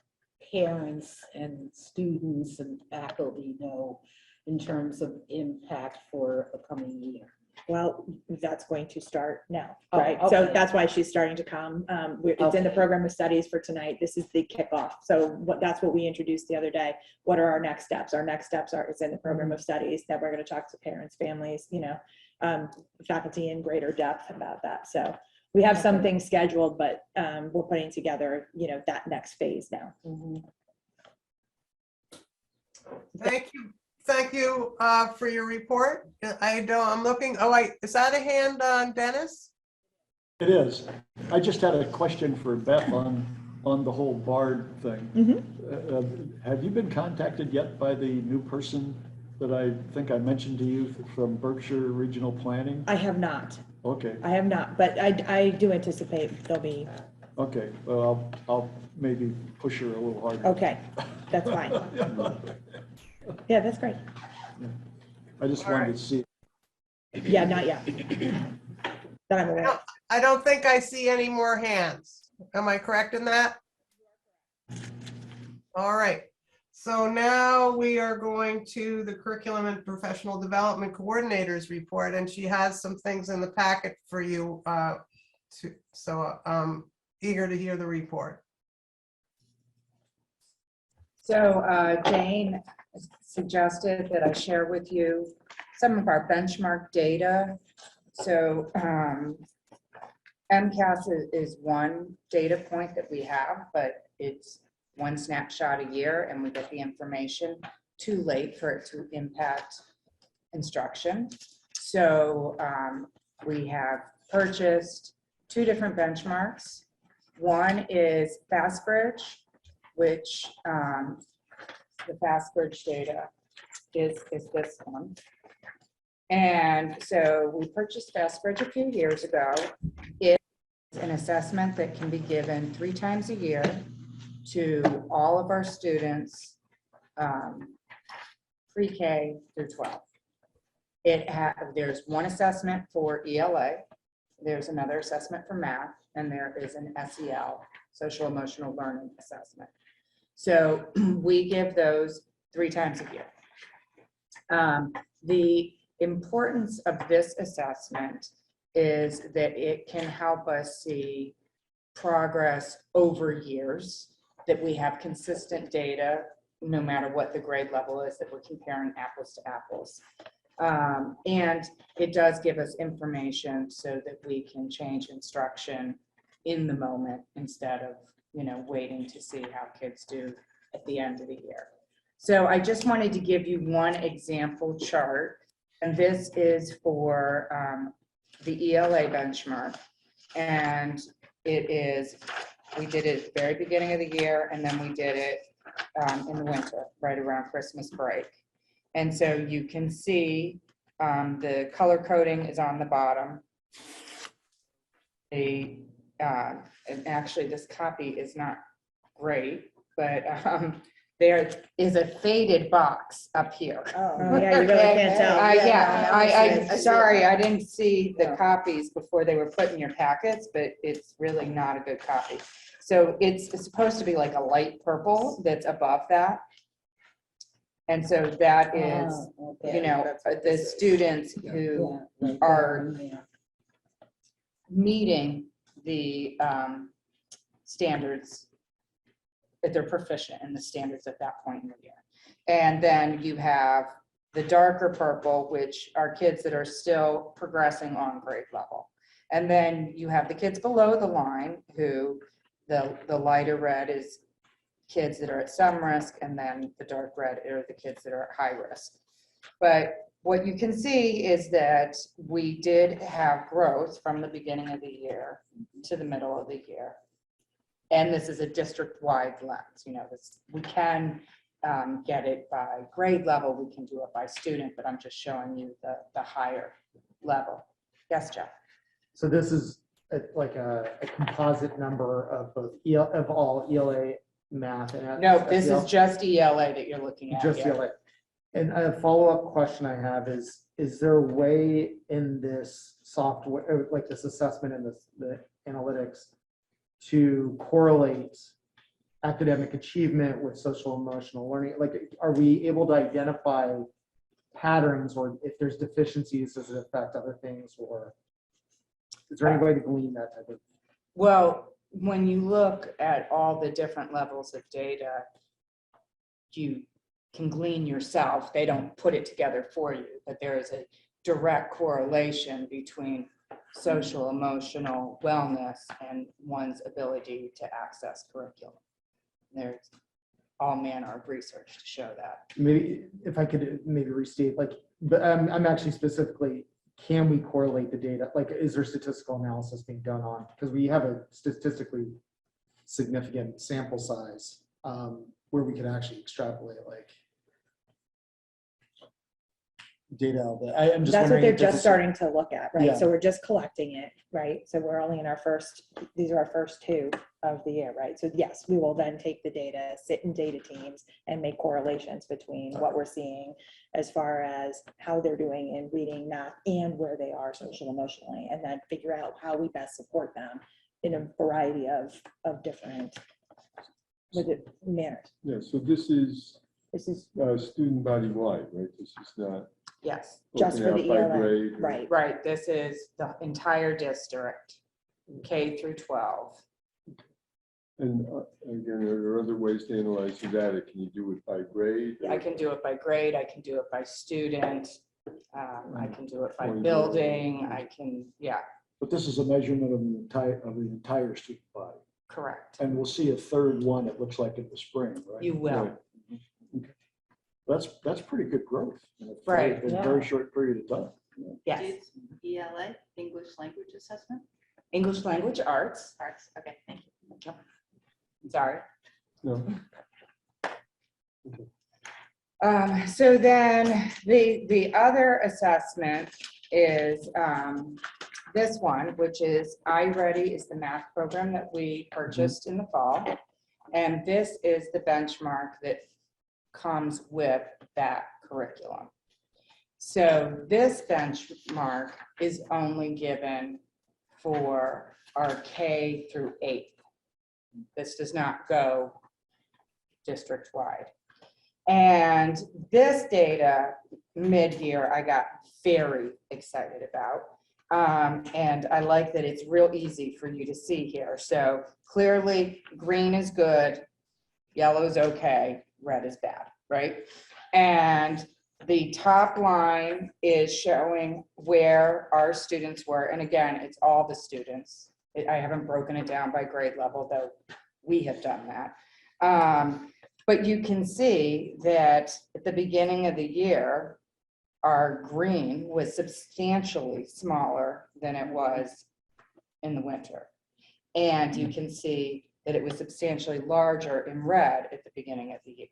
parents and students and faculty know in terms of impact for the coming year? Well, that's going to start now, Oh, right? So okay. that's why she's starting to come. It's in the program of studies for tonight. This is the kickoff. So that's what we introduced the other day. What are our next steps? Our next steps it's in the program of studies that we're going to talk to parents, families, faculty in greater depth about that. So we have some things scheduled, but we're putting together, that next phase now. Thank you for your report. I'm looking, is that a hand on Dennis? It is. I just had a question for Beth on the whole BARD thing. Have you been contacted yet by the new person that I think I mentioned to you from Berkshire Regional Planning? I have not. Okay. I have not, but I do anticipate there'll be. Okay, well, I'll maybe push her a little harder. Okay, that's fine. Yeah, that's great. I just wanted to see. Yeah, not yet. That I'm aware of. I don't think I see any more hands. Am I correct in that? All right. So now we are going to the Curriculum and Professional Development Coordinators report, and she has some things in the packet for you. So I'm eager to hear the report. So Jane suggested that I share with you some of our benchmark data. So MCAS is one data point that we have, but it's one snapshot a year and we get the information too late for it to impact instruction. So we have purchased 2 different benchmarks. One is FastBridge, which the FastBridge data is this one. And so we purchased FastBridge a few years ago. It's an assessment that can be given 3 times a year to all of our students, pre-K through 12. There's one assessment for ELA, there's another assessment for math, and there is an SEL, social emotional learning assessment. So we give those 3 times a year. The importance of this assessment is that it can help us see progress over years, that we have consistent data, no matter what the grade level is, that we're comparing apples to apples. And it does give us information so that we can change instruction in the moment instead of, waiting to see how kids do at the end of the year. So I just wanted to give you one example chart, and this is for the ELA benchmark. And it is, we did it at the very beginning of the year, and then we did it in the winter, right around Christmas break. And so you can see the color coding is on the bottom. And actually this copy is not great, but there is a faded box up here. Oh, yeah, you really can't tell. Yeah, sorry, I didn't see the copies before they were put in your packets, but it's really not a good copy. So it's supposed to be like a light purple that's above that. And so that is, the students who are meeting the standards, that they're proficient in the standards at that point in the year. And then you have the darker purple, which are kids that are still progressing on grade level. And then you have the kids below the line who the lighter red is kids that are at some risk, and then the dark red are the kids that are at high risk. But what you can see is that we did have growth from the beginning of the year to the middle of the year. And this is a district-wide lens. We can get it by grade level, we can do it by student, but I'm just showing you the higher level. Yes, Jeff? So this is like a composite number of both of all ELA, math, and No, this SEL? is just ELA that you're looking at. Just here. ELA. And a follow-up question I have is there a way in this software, like this assessment and the analytics, to correlate academic achievement with social emotional learning? Like, are we able to identify patterns, or if there's deficiencies, does it affect other things, or is there any way to glean that type of? Well, when you look at all the different levels of data, you can glean yourself. They don't put it together for you, but there is a direct correlation between social emotional wellness and one's ability to access curriculum. There's all manner of research to show that. Maybe if I could maybe restate, like, but I'm actually specifically, can we correlate the data? Like, is there statistical analysis being done on, because we have a statistically significant sample size where we can actually extrapolate like data out there. I'm just That's what wondering they're if this just is- starting to look at, right? Yeah. So we're just collecting it, right? So we're only in our these are our first 2 of the year, right? So yes, we will then take the data, sit in data teams and make correlations between what we're seeing as far as how they're doing in reading, math, and where they are social emotionally, and then figure out how we best support them in a variety of different manners. Yeah, so this is This is student body wide, right? This is not Yes, just for broken the out by ELA, grade or- right? right. This is the entire district, K through 12. And again, are there other ways to analyze the data? Can you do it by grade? I can do it by grade, I can do it by student, I can do it by Point building, I can, yeah, But this is a measurement of the entire student body. correct. And we'll see a third one, it looks like in the spring, right? You will. Right. That's pretty good growth. in a Right. In a very short period of time. Yes, It's ELA, English Language Assessment? English language arts, Arts, okay, thank you. sorry. No. So then the other assessment is this one, which is R.S.D is the math program that we purchased in the fall. And this is the benchmark that comes with that curriculum. So this benchmark is only given for our K through 8th. This does not go district-wide. And this data mid-year, I got very excited about. And I like that it's real easy for you to see here. So clearly green is good, yellow is okay, red is bad, right? And the top line is showing where our students were. And again, it's all the students. I haven't broken it down by grade level, though we have done that. But you can see that at the beginning of the year, our green was substantially smaller than it was in the winter. And you can see that it was substantially larger in red at the beginning of the year.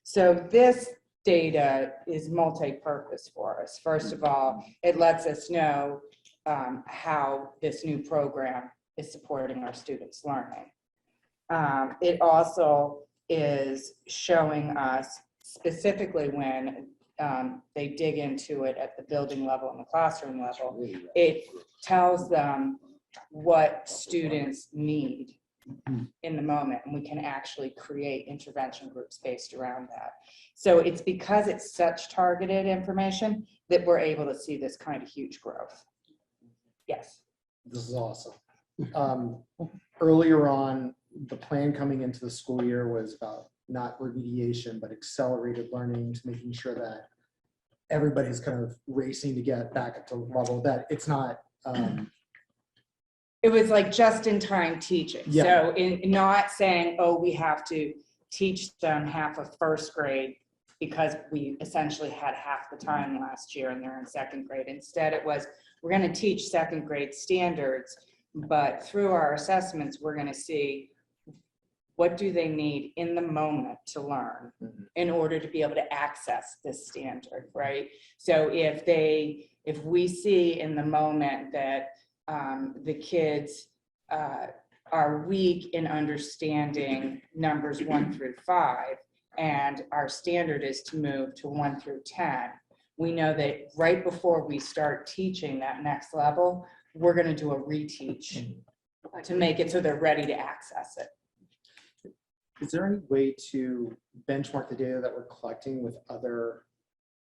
So this data is multi-purpose for us. First of all, it lets us know how this new program is supporting our students' learning. It also is showing us specifically when they dig into it at the building level and the classroom level, it tells them what students need in the moment, and we can actually create intervention groups based around that. So it's because it's such targeted information that we're able to see this kind of huge growth. Yes. This is awesome. Earlier on, the plan coming into the school year was about not remediation, but accelerated learning, to making sure that everybody's kind of racing to get back up to level, that it's not. It was like just-in-time teaching. Yeah. So in not saying, oh, we have to teach them half of first grade because we essentially had half the time last year and they're in second grade. Instead, it was, we're going to teach second grade standards, but through our assessments, we're going to see what do they need in the moment to learn in order to be able to access this standard, right? So if we see in the moment that the kids are weak in understanding numbers 1 through 5, and our standard is to move to 1 through 10, we know that right before we start teaching that next level, we're going to do a reteach to make it so they're ready to access it. Is there any way to benchmark the data that we're collecting with other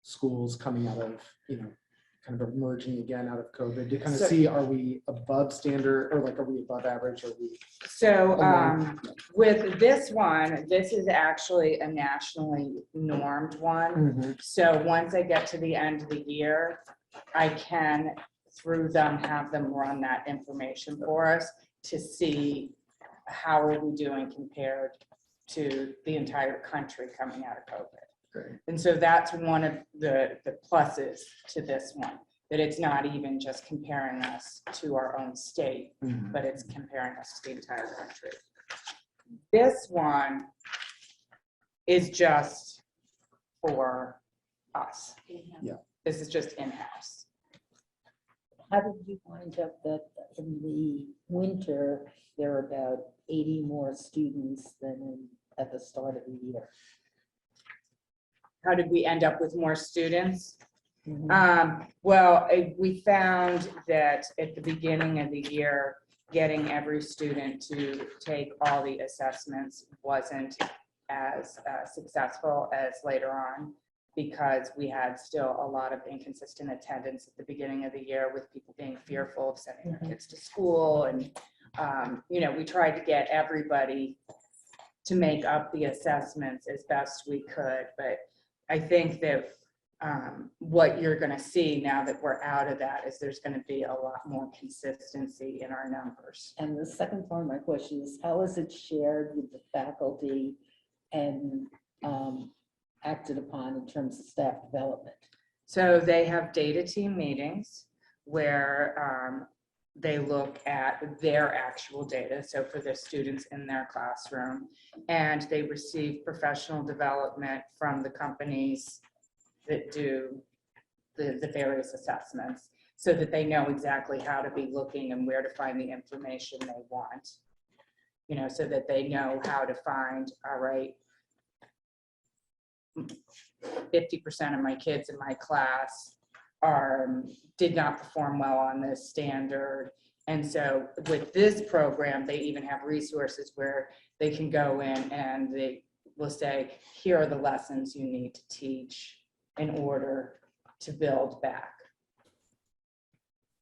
schools coming out of, kind of emerging again out of COVID, to kind of see, are we above standard, or like, are we above average? Are we? So with this one, this is actually a nationally normed one. So once I get to the end of the year, I can, through them, have them run that information for us to see how are we doing compared to the entire country coming out of COVID. Great. And so that's one of the pluses to this one, that it's not even just comparing us to our own state, but it's comparing us to the entire country. This one is just for us. Yeah. This is just in-house. How did you wind up that in the winter, there are about 80 more students than at the start of the year? How did we end up with more students? Well, we found that at the beginning of the year, getting every student to take all the assessments wasn't as successful as later on, because we had still a lot of inconsistent attendance at the beginning of the year, with people being fearful of sending their kids to school. And, we tried to get everybody to make up the assessments as best we could. But I think that what you're going to see now that we're out of that is there's going to be a lot more consistency in our numbers. And the second part of my question is, how is it shared with the faculty and acted upon in terms of staff development? So they have data team meetings where they look at their actual data, so for the students in their classroom, and they receive professional development from the companies that do the various assessments, so that they know exactly how to be looking and where to find the information they want. You know, so that they know how to find, all right, 50% of my kids in my class did not perform well on this standard. And so with this program, they even have resources where they can go in and they will say, here are the lessons you need to teach in order to build back.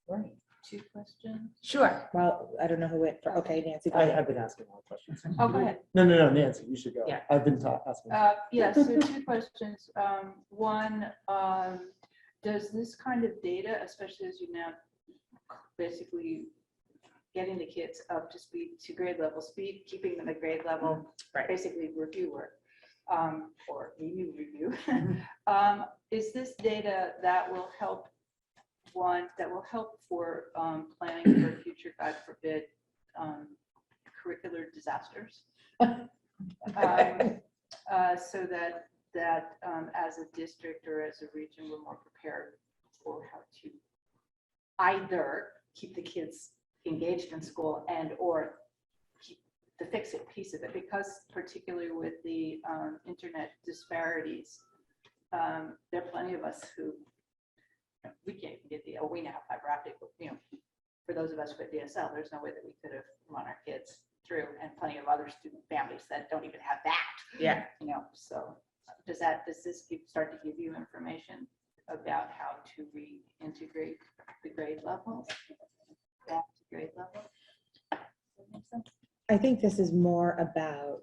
Right. 2 questions. Sure. Well, I don't know who went for, okay, Nancy. go ahead. I've been asking a lot of questions. Oh, go ahead. No, Nancy, you should go. Yeah. I've been asking. Yeah, so 2 questions. One, does this kind of data, especially as you now basically getting the kids up to speed, to grade level speed, keeping them at grade level, Right. basically review work, or review. Is this data that will help for planning for future, God forbid, curricular disasters? So that as a district or as a region, we're more prepared for how to either keep the kids engaged in school and or keep the fix-it piece of it, because particularly with the internet disparities, there are plenty of us who we can't even get we now have fiber optic, for those of us with DSL, there's no way that we could have run our kids through, and plenty of other student families that don't even have that. Yeah. So does this start to give you information about how to reintegrate the grade levels? Back to grade level? Does that make sense? I think this is more about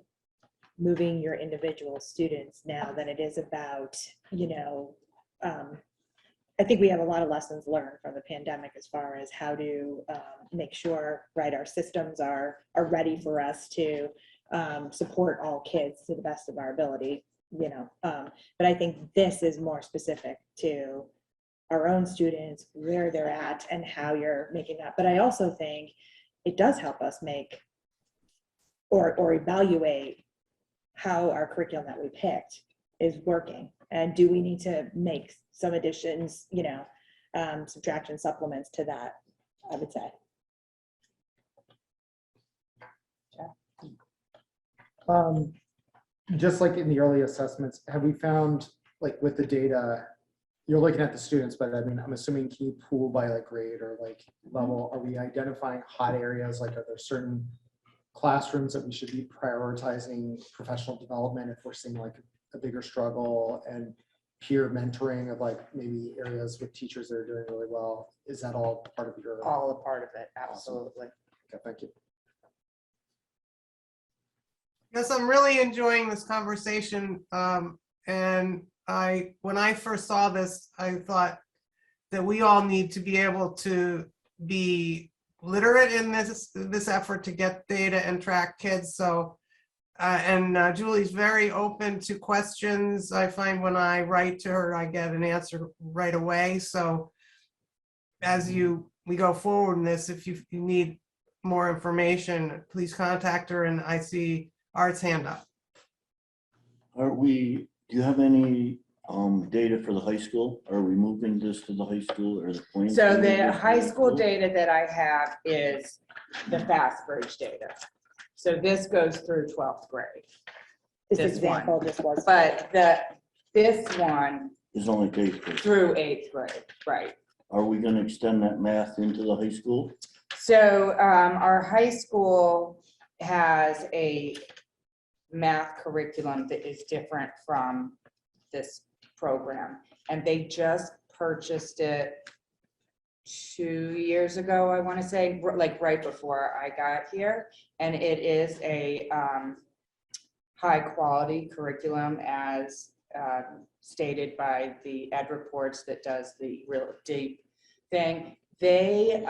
moving your individual students now than it is about, I think we have a lot of lessons learned from the pandemic as far as how to make sure, right, our systems are ready for us to support all kids to the best of our ability, but I think this is more specific to our own students, where they're at and how you're making that. But I also think it does help us make or evaluate how our curriculum that we picked is working. And do we need to make some additions, subtraction supplements to that, I would say. Just like in the early assessments, have we found, like with the data, you're looking at the students, but I mean, I'm assuming, can you pool by like grade or like level? Are we identifying hot areas? Like, are there certain classrooms that we should be prioritizing professional development if we're seeing like a bigger struggle, and peer mentoring of like maybe areas with teachers that are doing really well? Is that all part of your? All a part of it, absolutely. Okay, thank you. Yes, I'm really enjoying this conversation. And when I first saw this, I thought that we all need to be able to be literate in this effort to get data and track kids. So, Julie's very open to questions. I find when I write to her, I get an answer right away. So as we go forward in this, if you need more information, please contact her. And I see Art's hand up. Do you have any data for the high school? Are we moving this to the high school, or the plan? So to move the this to high school data that I have is the fast bridge data. So this goes through 12th grade. This This example one. just was. But this one Is only 8th grade. through 8th grade, right? Are we gonna extend that math into the high school? So our high school has a math curriculum that is different from this program. And they just purchased it 2 years ago, I want to say, like right before I got here. And it is a high quality curriculum as stated by the Ed Reports that does the real deep thing. They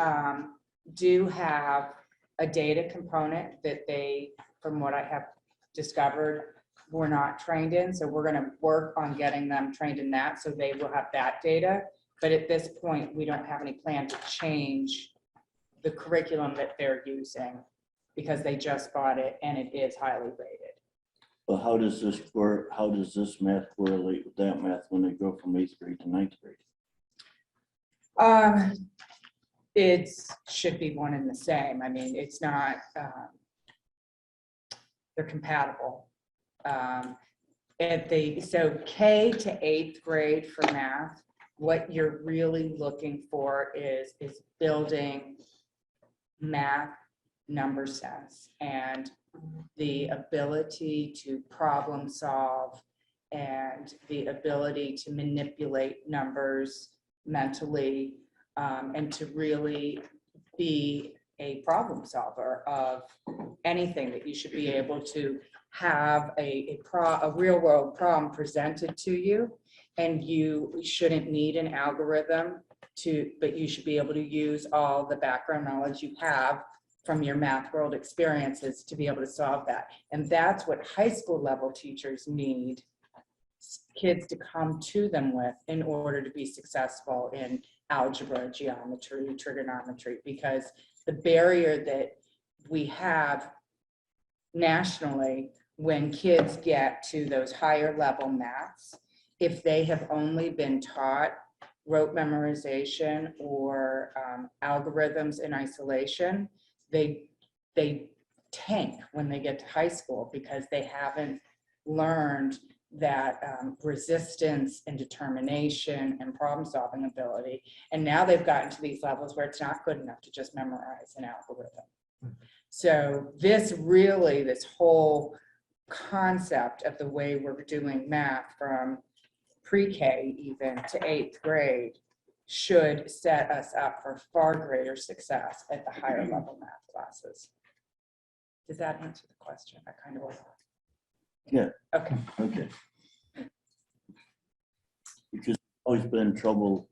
do have a data component that they, from what I have discovered, were not trained in. So we're going to work on getting them trained in that, so they will have that data. But at this point, we don't have any plan to change the curriculum that they're using because they just bought it and it is highly rated. But how does this math correlate with that math when they go from 8th grade to 9th grade? It should be one and the same. I mean, it's not, they're compatible. So K to 8th grade for math, what you're really looking for is building math number sense and the ability to problem solve and the ability to manipulate numbers mentally, and to really be a problem solver of anything. That you should be able to have a real world problem presented to you, and you shouldn't need an algorithm but you should be able to use all the background knowledge you have from your math world experiences to be able to solve that. And that's what high school level teachers need kids to come to them with in order to be successful in algebra, geometry, trigonometry, because the barrier that we have nationally when kids get to those higher level maths, if they have only been taught rote memorization or algorithms in isolation, they tank when they get to high school because they haven't learned that resistance and determination and problem solving ability. And now they've gotten to these levels where it's not good enough to just memorize an algorithm. So this whole concept of the way we're doing math from pre-K even to 8th grade should set us up for far greater success at the higher level math classes. Does that answer the question? I kind of was. Yeah. Okay. Okay. Because I've always been in trouble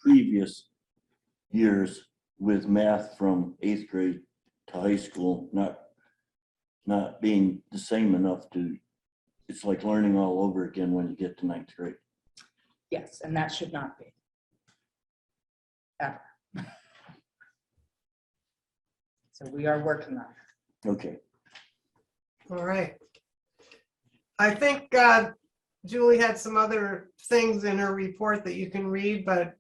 previous years with math from 8th grade to high school, not being the same enough to, it's like learning all over again when you get to 9th grade. Yes, and that should not be. Ever. So we are working on it. Okay. All right. I think Julie had some other things in her report that you can read, but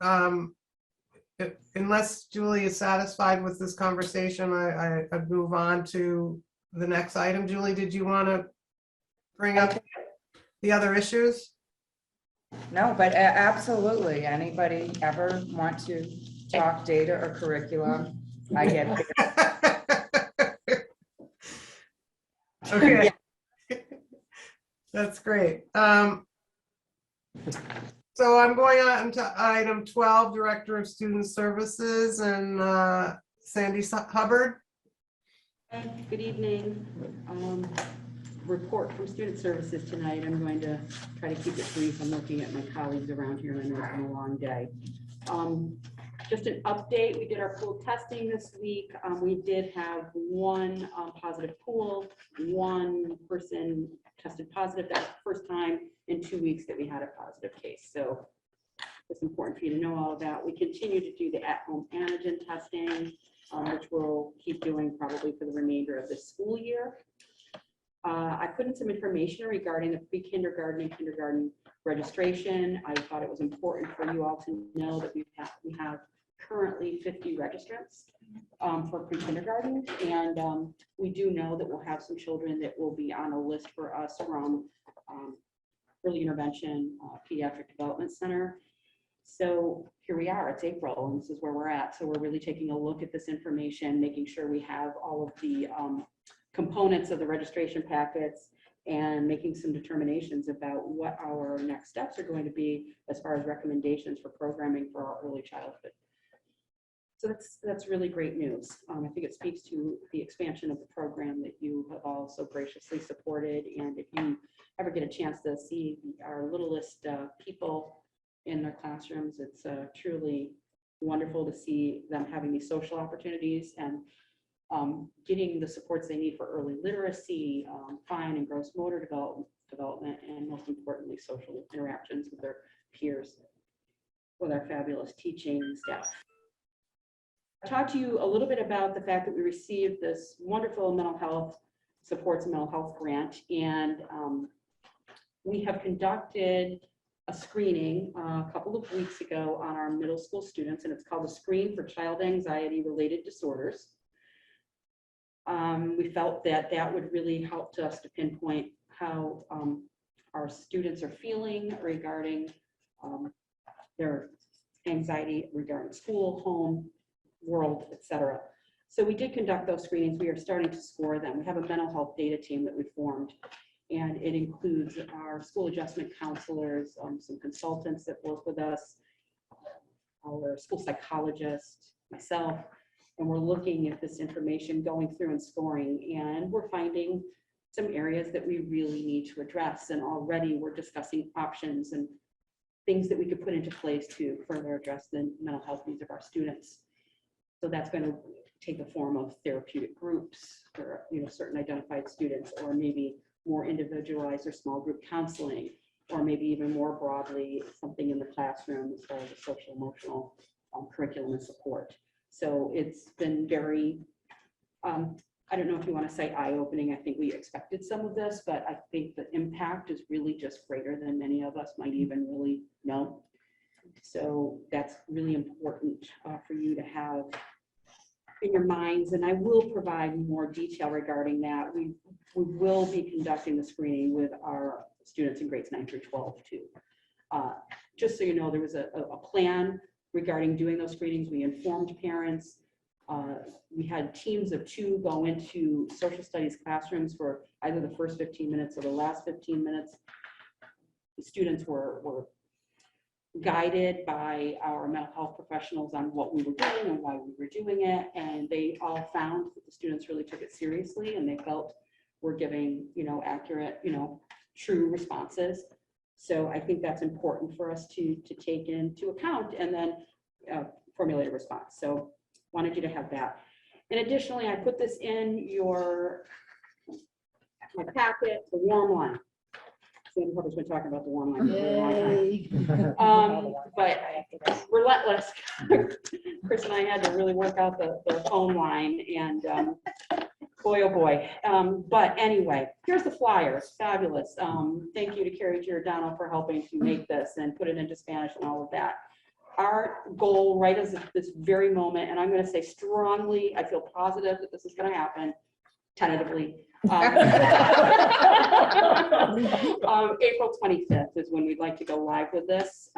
unless Julie is satisfied with this conversation, I'd move on to the next item. Julie, did you want to bring up the other issues? No, but absolutely. Anybody ever want to talk data or curriculum? I get it. Okay. That's great. So I'm going on to item 12, Director of Student Services, and Sandy Hubbard. Good evening. Report from Student Services tonight. I'm going to try to keep it brief. I'm looking at my colleagues around here and I know it's been a long day. Just an update, we did our pool testing this week. We did have one positive pool, one person tested positive. That was the first time in 2 weeks that we had a positive case. So it's important for you to know all of that. We continue to do the at-home antigen testing, which we'll keep doing probably for the remainder of the school year. I put in some information regarding the pre-kindergarten and kindergarten registration. I thought it was important for you all to know that we have currently 50 registrants for pre-kindergarten, and we do know that we'll have some children that will be on a list for us from Early Intervention Pediatric Development Center. So here we are, it's April, and this is where we're at. So we're really taking a look at this information, making sure we have all of the components of the registration packets and making some determinations about what our next steps are going to be as far as recommendations for programming for our early childhood. So that's really great news. I think it speaks to the expansion of the program that you have all so graciously supported. And if you ever get a chance to see our littlest people in their classrooms, it's truly wonderful to see them having these social opportunities and getting the supports they need for early literacy, fine and gross motor development, and most importantly, social interactions with their peers, with our fabulous teaching staff. talk to you a little bit about the fact that we received this wonderful mental health supports and mental health grant. And we have conducted a screening a couple of weeks ago on our middle school students, and it's called the Screen for Child Anxiety Related Disorders. We felt that that would really help us to pinpoint how our students are feeling regarding their anxiety regarding school, home, world, etc. So we did conduct those screenings. We are starting to score them. We have a mental health data team that we formed, and it includes our school adjustment counselors, some consultants that work with us, our school psychologist, myself, and we're looking at this information, going through and scoring, and we're finding some areas that we really need to address. And already we're discussing options and things that we could put into place to further address the mental health needs of our students. So that's going to take the form of therapeutic groups for certain identified students, or maybe more individualized or small group counseling, or maybe even more broadly, something in the classroom as far as the social emotional curriculum and support. So it's been very, I don't know if you want to say eye-opening. I think we expected some of this, but I think the impact is really just greater than many of us might even really know. So that's really important for you to have in your minds, and I will provide more detail regarding that. We will be conducting the screening with our students in grades 9 through 12 too. Just so you know, there was a plan regarding doing those screenings. We informed parents. We had teams of 2 go into social studies classrooms for either the first 15 minutes or the last 15 minutes. The students were guided by our mental health professionals on what we were doing and why we were doing it. And they all found that the students really took it seriously, and they felt we're giving, accurate, true responses. So I think that's important for us to take into account and then formulate a response. So wanted you to have that. And additionally, I put this in my packet, the warm line. Sandy Hubbard's been talking about the warm line for a long time. But relentless. Chris and I had to really work out the phone line, and boy, oh boy. But anyway, here's the flyers. Fabulous. Thank you to Carrie Giordano for helping to make this and put it into Spanish and all of that. Our goal right as this very moment, and I'm going to say strongly, I feel positive that this is going to happen, tentatively. April 25th is when we'd like to go live with this.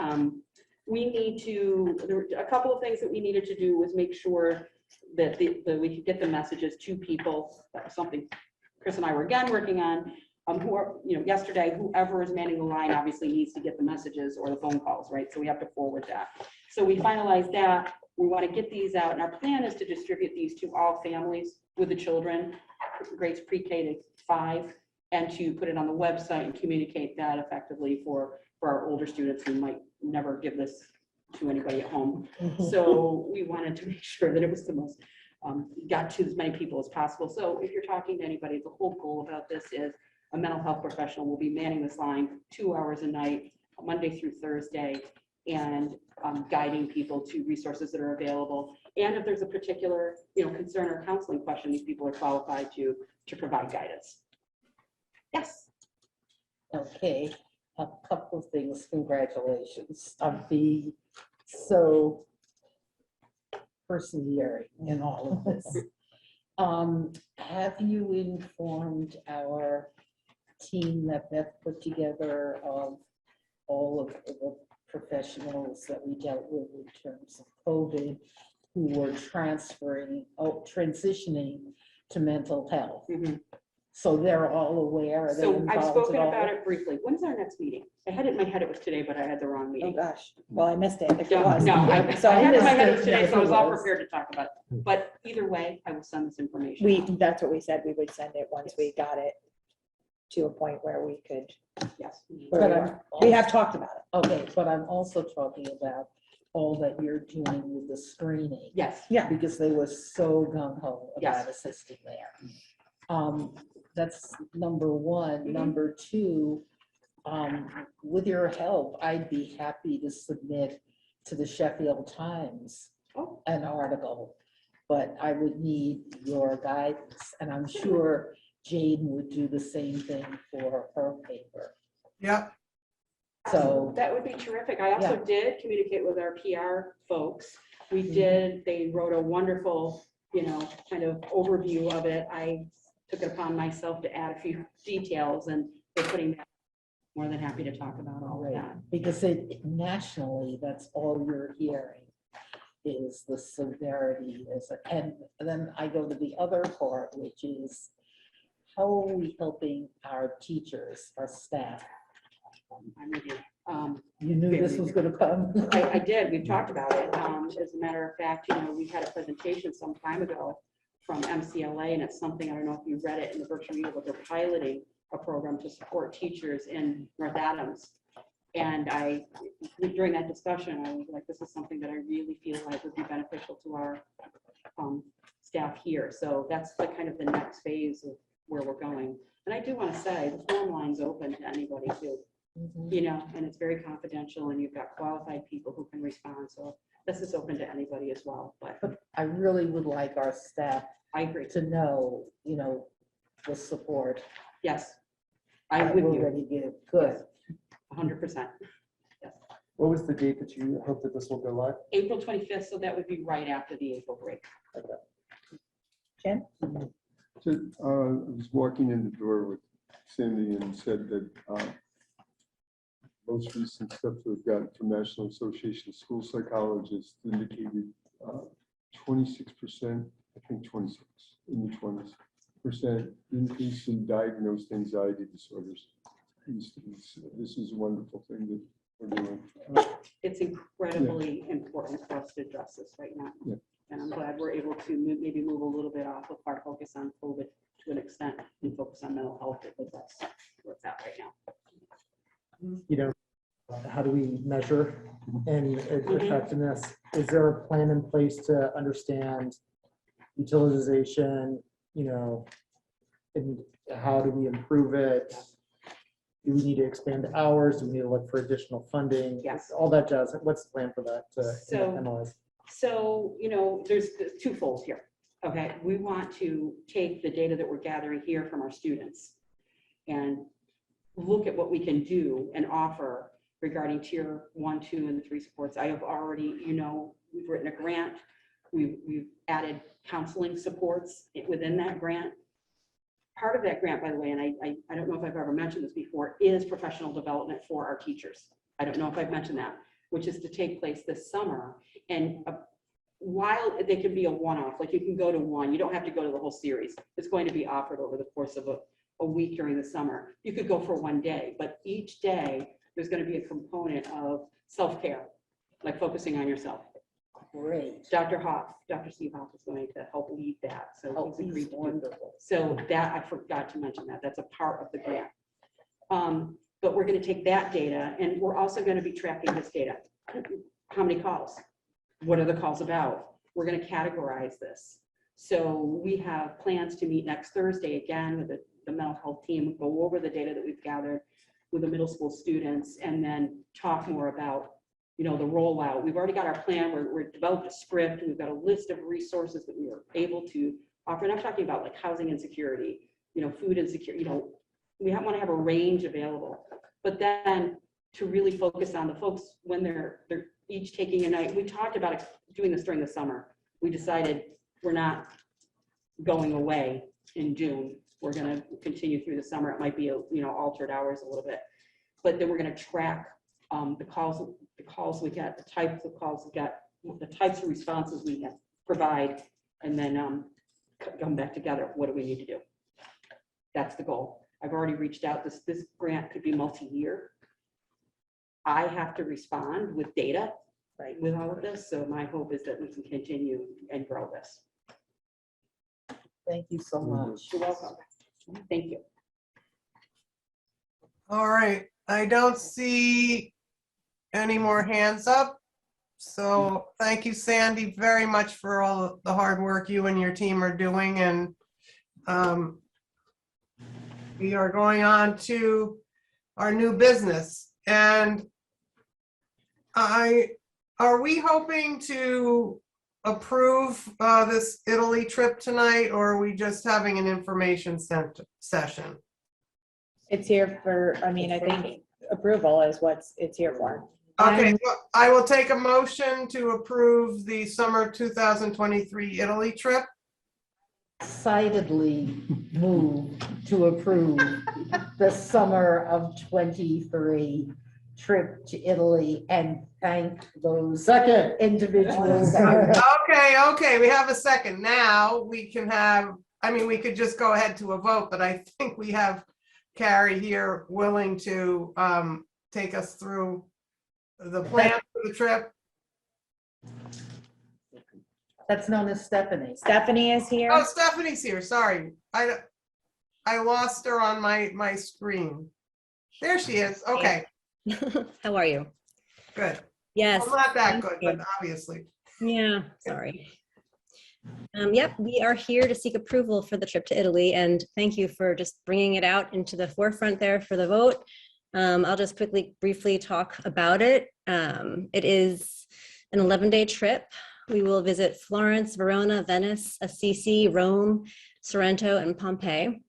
We need to, there were a couple of things that we needed to do was make sure that we could get the messages to people. That was something Chris and I were again working on. Who are, yesterday, whoever is manning the line obviously needs to get the messages or the phone calls, right? So we have to forward that. So we finalized that. We want to get these out, and our plan is to distribute these to all families with the children, grades pre-K to 5, and to put it on the website and communicate that effectively for our older students who might never give this to anybody at home. So we wanted to make sure that it was the most, got to as many people as possible. So if you're talking to anybody, the whole goal about this is a mental health professional will be manning this line 2 hours a night, Monday through Thursday, and guiding people to resources that are available. And if there's a particular concern or counseling question, these people are qualified to provide guidance. Yes. Okay, a couple of things. Congratulations on being so persevering in all of this. Have you informed our team that Beth put together of all of the professionals that we dealt with in terms of COVID who were transitioning to mental health? So they're all aware. Are they So I've involved spoken at all? about it briefly. When's our next meeting? I had it in my head it was today, but I had the wrong Oh meeting. gosh, well, I missed it. If it No, was. I So had it in my head it was missed today, so I was all Yes, it prepared to talk about it. But either way, I will send this information. That's what we said, we would send it once we got it to a point where we could. Yes. We have talked about it. Okay, but I'm also talking about all that you're doing with the screening. Yes. Yeah. Because they were so gung-ho Yes. about assisting there. That's number one. Number two, with your help, I'd be happy to submit to the Sheffield Times an article but I would need your guidance, and I'm sure Jaden would do the same thing for her paper. Yep. So, That would be terrific. I also did communicate with our PR folks. We did, they wrote a wonderful, kind of overview of it. I took it upon myself to add a few details, and they're putting that, more than happy to talk about all of that. because nationally, that's all you're hearing is the severity and then I go to the other part, which is how are we helping our teachers, our staff? I'm with you. You knew this was gonna come. I did, we've talked about it. As a matter of fact, we had a presentation some time ago from MCLA, and it's something, I don't know if you read it in the Berkshire Media, but they're piloting a program to support teachers in North Adams. And during that discussion, I was like, this is something that I really feel like would be beneficial to our staff here. So that's the kind of the next phase of where we're going. And I do want to say the phone line's open to anybody too, and it's very confidential, and you've got qualified people who can respond. So this is open to anybody as well. But I really would like our staff, I agree, to know, the support. Yes, I'm with we're you. ready to give. Good. 100%. Yes. What was the date that you hope that this will go live? April 25th, so that would be right after the April break. Jen? So, I was walking in the door with Cindy and said that most recent stuff we've got from National Association of School Psychologists indicated 26%, I think 26, in the 20s% increase in diagnosed anxiety disorders. This is a wonderful thing that we're doing. It's incredibly important for us to address this right now. Yeah. And I'm glad we're able to maybe move a little bit off of our focus on COVID to an extent and focus on mental health, because that's where it's at right now. How do we measure and effectiveness? Is there a plan in place to understand utilization, and how do we improve it? Do we need to expand hours? Do we need to look for additional funding? Yes. All that jazz. What's the plan for that to So- analyze? So, there's twofold here. Okay, we want to take the data that we're gathering here from our students and look at what we can do and offer regarding tier 1, 2, and 3 supports. I have already, we've written a grant. We've added counseling supports within that grant. Part of that grant, by the way, and I don't know if I've ever mentioned this before, is professional development for our teachers. I don't know if I've mentioned that, which is to take place this summer. And while they can be a one-off, like you can go to one, you don't have to go to the whole series. It's going to be offered over the course of a week during the summer. You could go for one day, but each day there's going to be a component of self-care, like focusing on yourself. Great. Dr. Steve Hoff is going to help lead that. So he's agreed to do. Wonderful. So that, I forgot to mention that, that's a part of the grant. But we're going to take that data, and we're also going to be tracking this data. How many calls? What are the calls about? We're going to categorize this. So we have plans to meet next Thursday again with the mental health team, go over the data that we've gathered with the middle school students, and then talk more about the rollout. We've already got our plan. We're developed a script. We've got a list of resources that we are able to offer. And I'm talking about like housing insecurity, food insecurity. We want to have a range available. But then to really focus on the folks when they're each taking a night. We talked about doing this during the summer. We decided we're not going away in June. We're going to continue through the summer. It might be altered hours a little bit, but then we're going to track the calls we get, the types of calls we get, the types of responses we provide, and then come back together. What do we need to do? That's the goal. I've already reached out. This grant could be multi-year. I have to respond with data, right, with all of this. So my hope is that we can continue and grow this. Thank you so much. You're welcome. Thank you. All right, I don't see any more hands up. So thank you, Sandy, very much for all the hard work you and your team are doing. And we are going on to our new business. And are we hoping to approve this Italy trip tonight, or are we just having an information session? It's here for, I mean, I think approval is what it's here for. Okay, so I will take a motion to approve the summer 2023 Italy trip. Excitedly move to approve the summer of 23 trip to Italy and thank those Second. individuals. Okay, we have a second. Now we can have, I mean, we could just go ahead to a vote, but I think we have Carrie here willing to take us through the plan for the trip. That's known as Stephanie. Stephanie is here. Oh, Stephanie's here, sorry. I lost her on my screen. There she is, okay, How are you? good. Yes. Well, not that thank good, you. but obviously. Yeah, sorry. Yep, we are here to seek approval for the trip to Italy, and thank you for just bringing it out into the forefront there for the vote. I'll just briefly talk about it. It is an 11-day trip. We will visit Florence, Verona, Venice, Assisi, Rome, Sorrento, and Pompeii.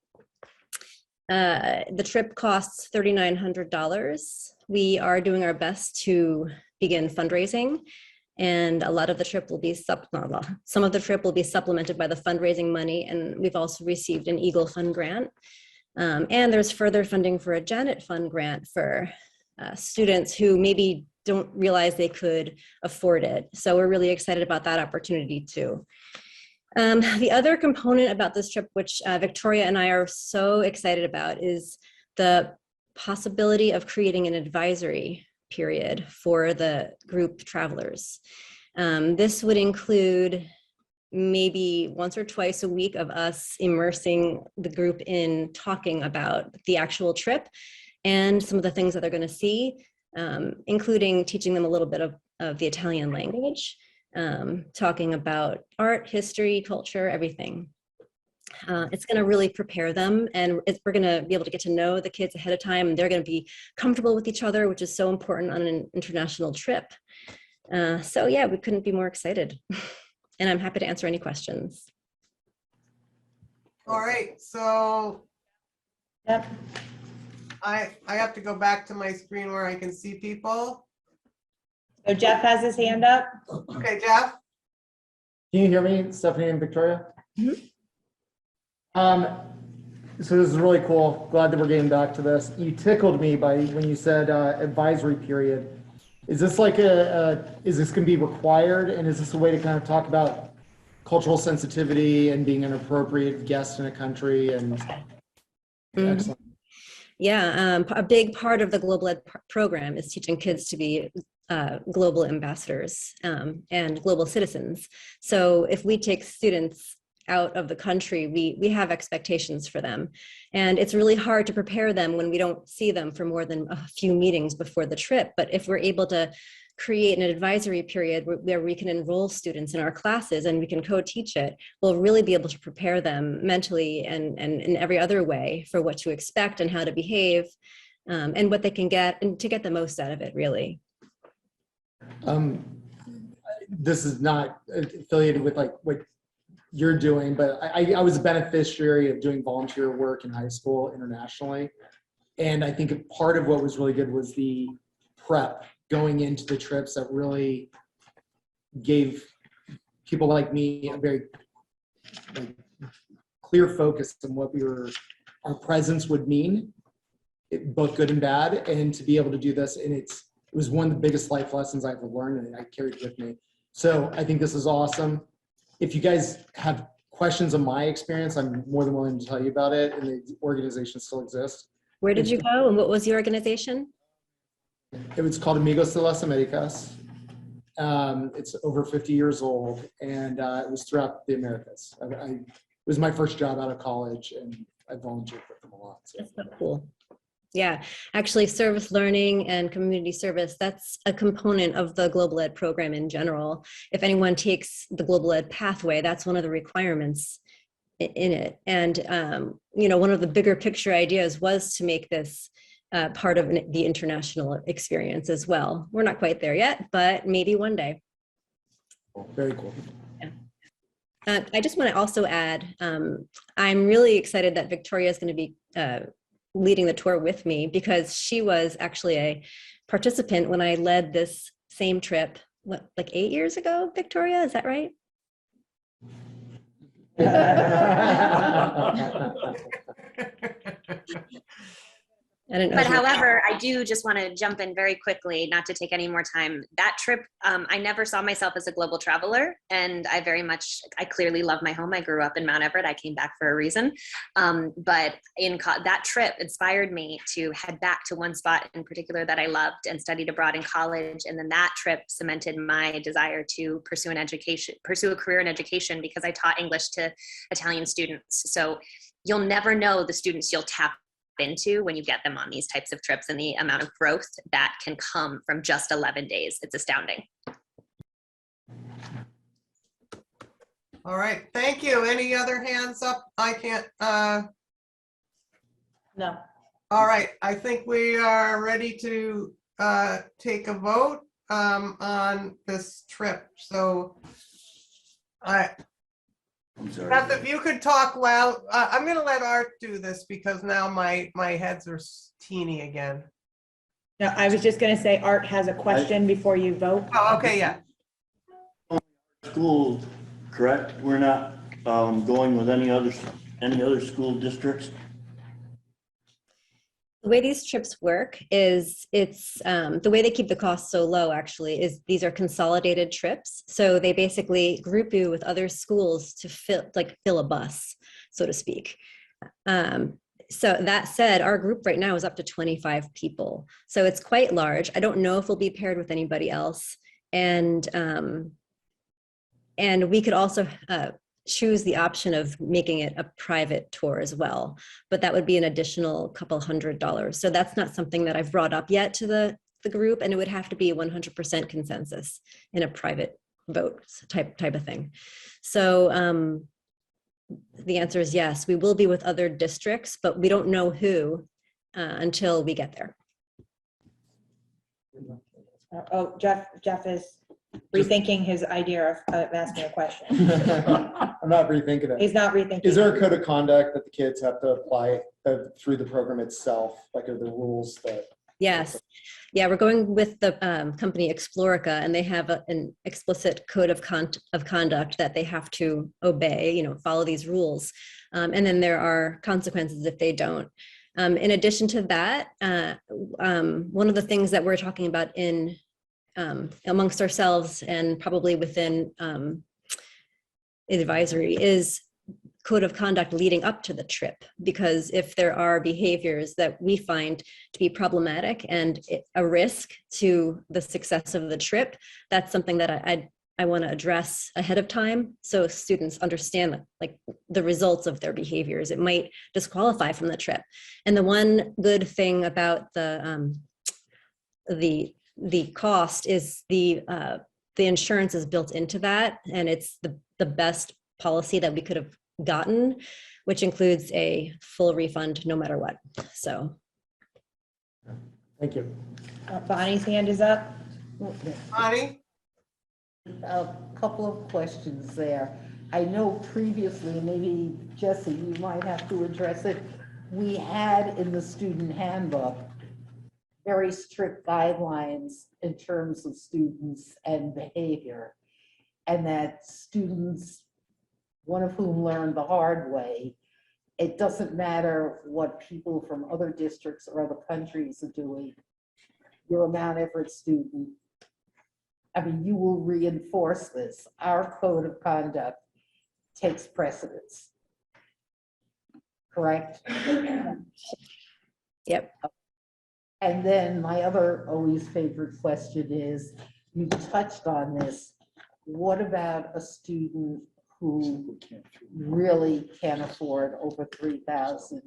The trip costs $3,900. We are doing our best to begin fundraising, and a lot of the trip will be some of the trip will be supplemented by the fundraising money, and we've also received an Eagle Fund grant. And there's further funding for a Janet Fund grant for students who maybe don't realize they could afford it. So we're really excited about that opportunity too. The other component about this trip, which Victoria and I are so excited about, is the possibility of creating an advisory period for the group travelers. This would include maybe once or twice a week of us immersing the group in talking about the actual trip and some of the things that they're going to see, including teaching them a little bit of the Italian language, talking about art, history, culture, everything. It's going to really prepare them, and we're going to be able to get to know the kids ahead of time, and they're going to be comfortable with each other, which is so important on an international trip. So yeah, we couldn't be more excited. And I'm happy to answer any questions. All right, so Yep. I have to go back to my screen where I can see people. So Jeff has his hand up. Okay, Jeff? Can you hear me, Stephanie and Victoria? So this is really cool. Glad that we're getting back to this. You tickled me by when you said advisory period. Is this like is this going to be required? And is this a way to kind of talk about cultural sensitivity and being an appropriate guest in a country? And excellent. Yeah, a big part of the Global Ed program is teaching kids to be global ambassadors and global citizens. So if we take students out of the country, we have expectations for them. And it's really hard to prepare them when we don't see them for more than a few meetings before the trip. But if we're able to create an advisory period where we can enroll students in our classes and we can co-teach it, we'll really be able to prepare them mentally and in every other way for what to expect and how to behave and what they can get, and to get the most out of it, really. This is not affiliated with like what you're doing, but I was a beneficiary of doing volunteer work in high school internationally. And I think part of what was really good was the prep going into the trips that really gave people like me a very clear focus on what our presence would mean, both good and bad, and to be able to do this. And it was one of the biggest life lessons I ever learned, and I carried with me. So I think this is awesome. If you guys have questions on my experience, I'm more than willing to tell you about it, and the organization still exists. Where did you go, and what was your organization? It was called Amigos de las Americas. It's over 50 years old, and it was throughout the Americas. It was my first job out of college, and I volunteered with them a lot. So. That's so cool. Yeah, actually service learning and community service, that's a component of the Global Ed program in general. If anyone takes the Global Ed pathway, that's one of the requirements in it. And, one of the bigger picture ideas was to make this part of the international experience as well. We're not quite there yet, but maybe one day. Very cool. I just want to also add, I'm really excited that Victoria is going to be leading the tour with me, because she was actually a participant when I led this same trip, what, like 8 years ago, Victoria, is that right? I don't know. But however, I do just want to jump in very quickly, not to take any more time. That trip, I never saw myself as a global traveler, and I clearly love my home. I grew up in Mount Everett. I came back for a reason. But that trip inspired me to head back to one spot in particular that I loved and studied abroad in college. And then that trip cemented my desire to pursue a career in education, because I taught English to Italian students. So you'll never know the students you'll tap into when you get them on these types of trips, and the amount of growth that can come from just 11 days. It's astounding. All right, thank you. Any other hands up? I can't, No. all right, I think we are ready to take a vote on this trip. So I'm sorry. Beth, if you could talk loud, I'm gonna let Art do this because now my heads are teeny again. No, I was just going to say Art has a question before you vote. Oh, okay, yeah. School, correct? We're not going with any other school districts? The way these trips work is the way they keep the cost so low actually is these are consolidated trips. So they basically group you with other schools to fill a bus, so to speak. So that said, our group right now is up to 25 people. So it's quite large. I don't know if we'll be paired with anybody else. And we could also choose the option of making it a private tour as well, but that would be an additional couple $100. So that's not something that I've brought up yet to the group, and it would have to be 100% consensus in a private vote type of thing. So the answer is yes, we will be with other districts, but we don't know who until we get there. Oh, Jeff is rethinking his idea of asking a question. I'm not rethinking it. He's not rethinking. Is there a code of conduct that the kids have to apply through the program itself? Like, are the rules that? Yes. Yeah, we're going with the company Explorica, and they have an explicit code of conduct that they have to obey, follow these rules. And then there are consequences if they don't. In addition to that, one of the things that we're talking about amongst ourselves and probably within advisory is code of conduct leading up to the trip, because if there are behaviors that we find to be problematic and a risk to the success of the trip, that's something that I want to address ahead of time so students understand the results of their behaviors. It might disqualify from the trip. And the one good thing about the cost is the insurance is built into that, and it's the best policy that we could have gotten, which includes a full refund no matter what. So thank you. Bonnie's hand is up. Bonnie? A couple of questions there. I know previously, maybe Jesse, you might have to address it. We had in the student handbook very strict guidelines in terms of students and behavior, and that students, one of whom learned the hard way, it doesn't matter what people from other districts or other countries are doing. You're a Mount Everett student. I mean, you will reinforce this. Our code of conduct takes precedence. Correct? Yep. And then my other always favorite question is, you touched on this, what about a student who really can't afford over $3,000?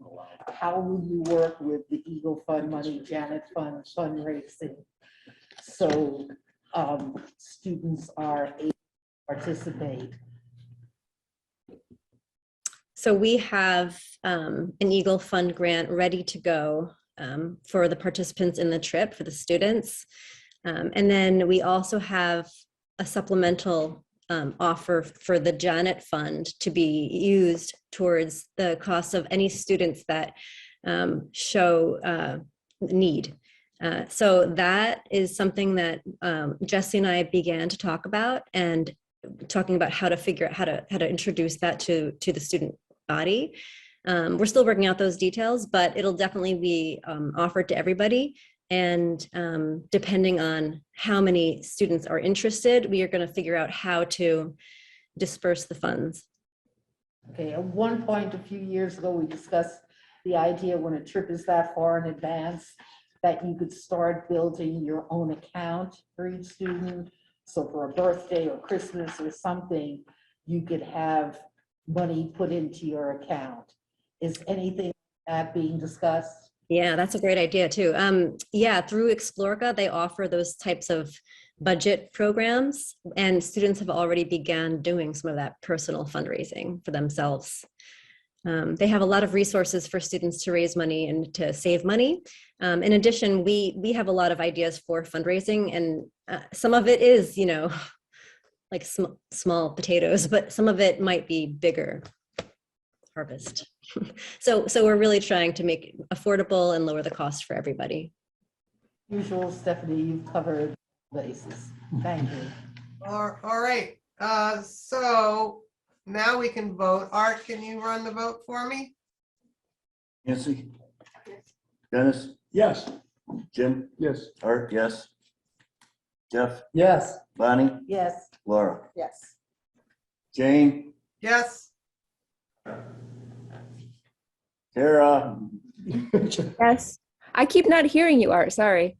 How will you work with the Eagle Fund money, Janet Fund fundraising, so students are able to participate? So we have an Eagle Fund grant ready to go for the participants in the trip, for the students. And then we also have a supplemental offer for the Janet Fund to be used towards the cost of any students that show need. So that is something that Jesse and I began to talk about, and talking about how to figure out how to introduce that to the student body. We're still working out those details, but it'll definitely be offered to everybody. And depending on how many students are interested, we are going to figure out how to disperse the funds. Okay, at one point a few years ago, we discussed the idea when a trip is that far in advance that you could start building your own account for each student. So for a birthday or Christmas or something, you could have money put into your account. Is anything like that being discussed? Yeah, that's a great idea too. Yeah, through Explorica, they offer those types of budget programs, and students have already began doing some of that personal fundraising for themselves. They have a lot of resources for students to raise money and to save money. In addition, we have a lot of ideas for fundraising, and some of it is, you know, like small potatoes, but some of it might be bigger harvest. So we're really trying to make it affordable and lower the cost for everybody. Usual, Stephanie, you've covered bases. Thank you. All right, so now we can vote. Art, can you run the vote for me? Nancy? Dennis? Yes. Jim? Yes. Art, yes. Jeff? Yes. Bonnie? Yes. Laura? Yes. Jane? Yes. Tara? Yes. I keep not hearing you, Art. Sorry.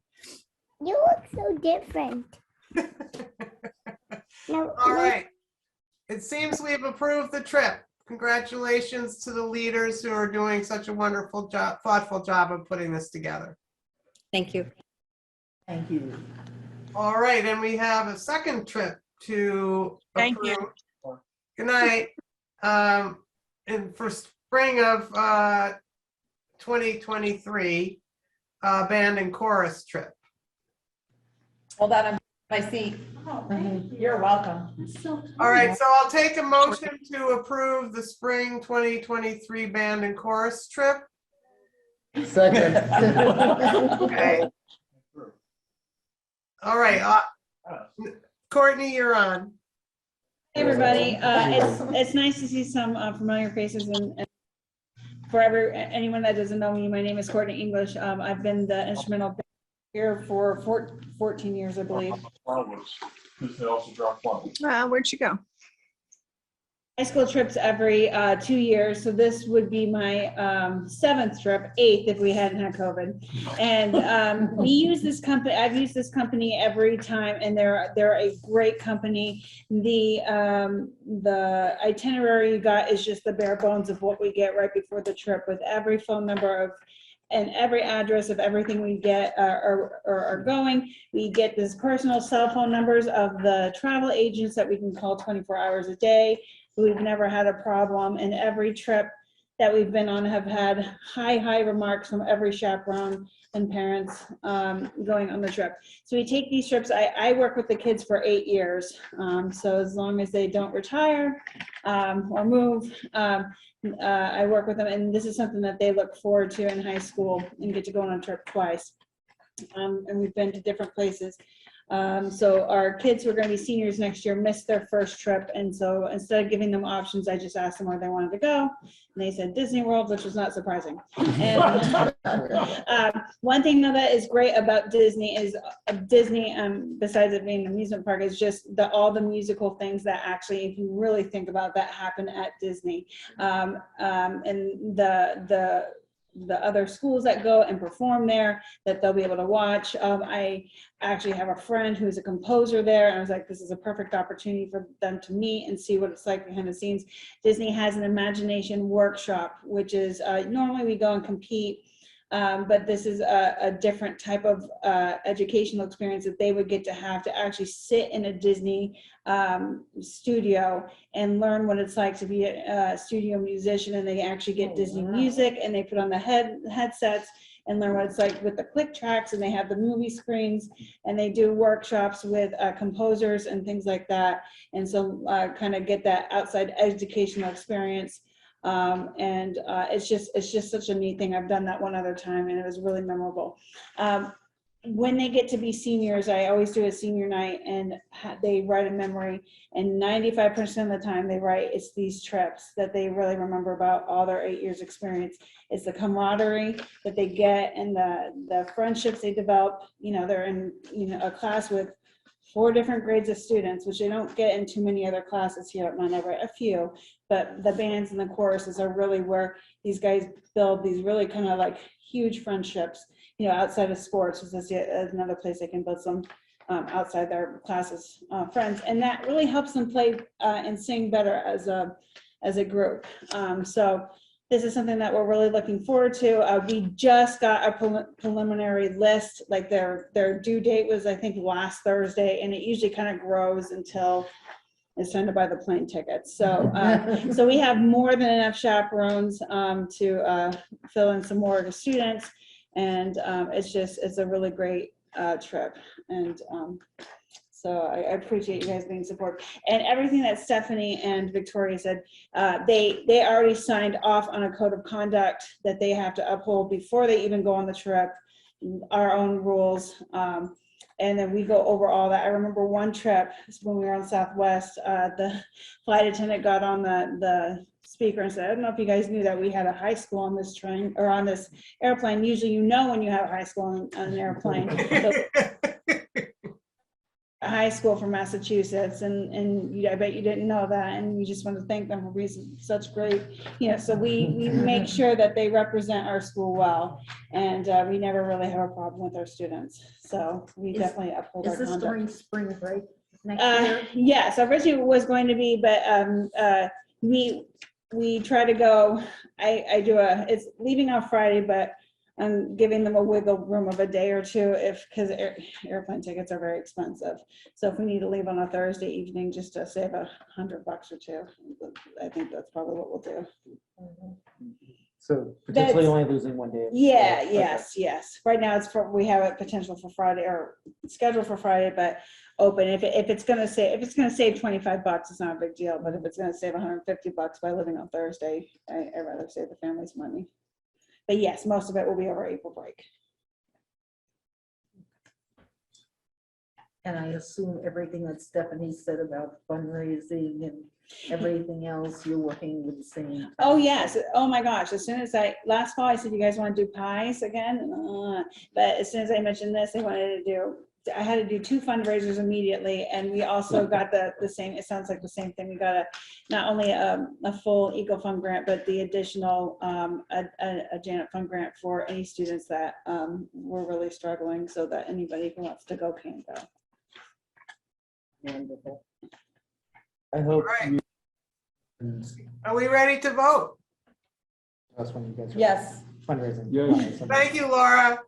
You look so different. No, All right. It seems we've approved the trip. Congratulations to the leaders who are doing such a wonderful job, thoughtful job of putting this together. Thank you. Thank you. All right, and we have a second trip to Thank approve. you. Good night. And for spring of 2023, band and chorus trip. Hold on, I'm my seat. You're welcome. All right, so I'll take a motion to approve the spring 2023 band and chorus trip. Second. Okay. All right, Courtney, you're on. Hey, everybody. It's nice to see some familiar faces, and for anyone that doesn't know me, my name is Courtney English. I've been the instrumental here for 14 years, I believe. Where'd she go? High school trips every 2 years, so this would be my 7th trip, 8th if we hadn't had COVID. And we use this company. I've used this company every time, and they're a great company. The itinerary you got is just the bare bones of what we get right before the trip, with every phone number and every address of everything we get are going. We get this personal cell phone numbers of the travel agents that we can call 24 hours a day. We've never had a problem, and every trip that we've been on have had high remarks from every chaperone and parents going on the trip. So we take these trips. I work with the kids for 8 years. So as long as they don't retire or move, I work with them, and this is something that they look forward to in high school and get to go on a trip twice. And we've been to different places. So our kids who are going to be seniors next year missed their first trip, and so instead of giving them options, I just asked them where they wanted to go, and they said Disney World, which was not surprising. And one thing though that is great about Disney is besides it being an amusement park, is just all the musical things that actually, if you really think about that, happen at Disney. And the other schools that go and perform there, that they'll be able to watch. I actually have a friend who's a composer there, and I was like, this is a perfect opportunity for them to meet and see what it's like behind the scenes. Disney has an imagination workshop, which is normally we go and compete, but this is a different type of educational experience that they would get to have, to actually sit in a Disney studio and learn what it's like to be a studio musician. And they actually get Disney music, and they put on the headsets, and learn what it's like with the click tracks, and they have the movie screens, and they do workshops with composers and things like that. And so kind of get that outside educational experience. It's just such a neat thing. I've done that one other time and it was really memorable. When they get to be seniors, I always do a senior night and they write a memory, and 95% of the time they write, it's these trips that they really remember about all their 8 years experience. It's the camaraderie that they get and the friendships they develop. You know, they're in, you know, a class with 4 different grades of students, which they don't get in too many other classes here at Mount Everett, a few, but the bands and the choruses are really where these guys build these really kind of like huge friendships, you know, outside of sports, which is another place they can build some outside their classes friends. And that really helps them play and sing better as a group. So this is something that we're really looking forward to. We just got a preliminary list, like their due date was, I think, last Thursday, and it usually kind of grows until it's time to buy the plane tickets. So, so we have more than enough chaperones to fill in some more students, and it's a really great trip. And so I appreciate you guys being supportive. And everything that Stephanie and Victoria said, they already signed off on a code of conduct that they have to uphold before they even go on the trip, our own rules. And then we go over all that. I remember one trip when we were on Southwest, the flight attendant got on the speaker and said, I don't know if you guys knew that we had a high school on this train or on this airplane. Usually, you know, when you have a high school on an airplane. So, a high school from Massachusetts, and I bet you didn't know that, and we just want to thank them for being such great, you know, so we make sure that they represent our school well, and we never really have a problem with our students, so we definitely uphold our conduct. Is this during spring break next year? Yes, originally it was going to be, but we try to go, it's leaving on Friday, but I'm giving them a wiggle room of a day or two because airplane tickets are very expensive. So if we need to leave on a Thursday evening just to save $100 or $2, I think that's probably what we'll do. So potentially only losing one day. Yeah, yes. Right now we have a potential for Friday or scheduled for Friday, but open. If it's gonna save $25, it's not a big deal. But if it's gonna save $150 by living on Thursday, I'd rather save the family's money. But yes, most of it will be over April break. And I assume everything that Stephanie said about fundraising and everything else, you're working with the same. Oh, yes. Oh, my gosh. As soon as last fall, I said, you guys want to do pies again? But as soon as I mentioned this, I had to do 2 fundraisers immediately. And we also got the same, it sounds like the same thing. We got not only a full Eco Fund grant, but the additional a Janet Fund grant for any students that were really struggling, so that anybody who wants to go can go. Wonderful. I hope. Right. Are we ready to vote? That's when you guys. Yes. Fundraising. Yes. Thank you, Laura.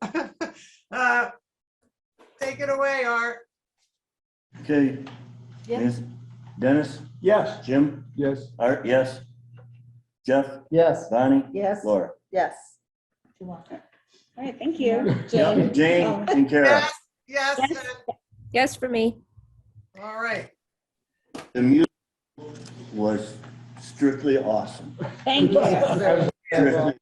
Take it away, Art. Okay. Yes. Dennis? Yes. Jim? Yes. Art, yes. Jeff? Yes. Bonnie? Yes. Laura? Yes. All right, thank you. Yep, Jane and Kara. Yes. Yes, for me. All right. The music was strictly awesome. Thank you. Strictly.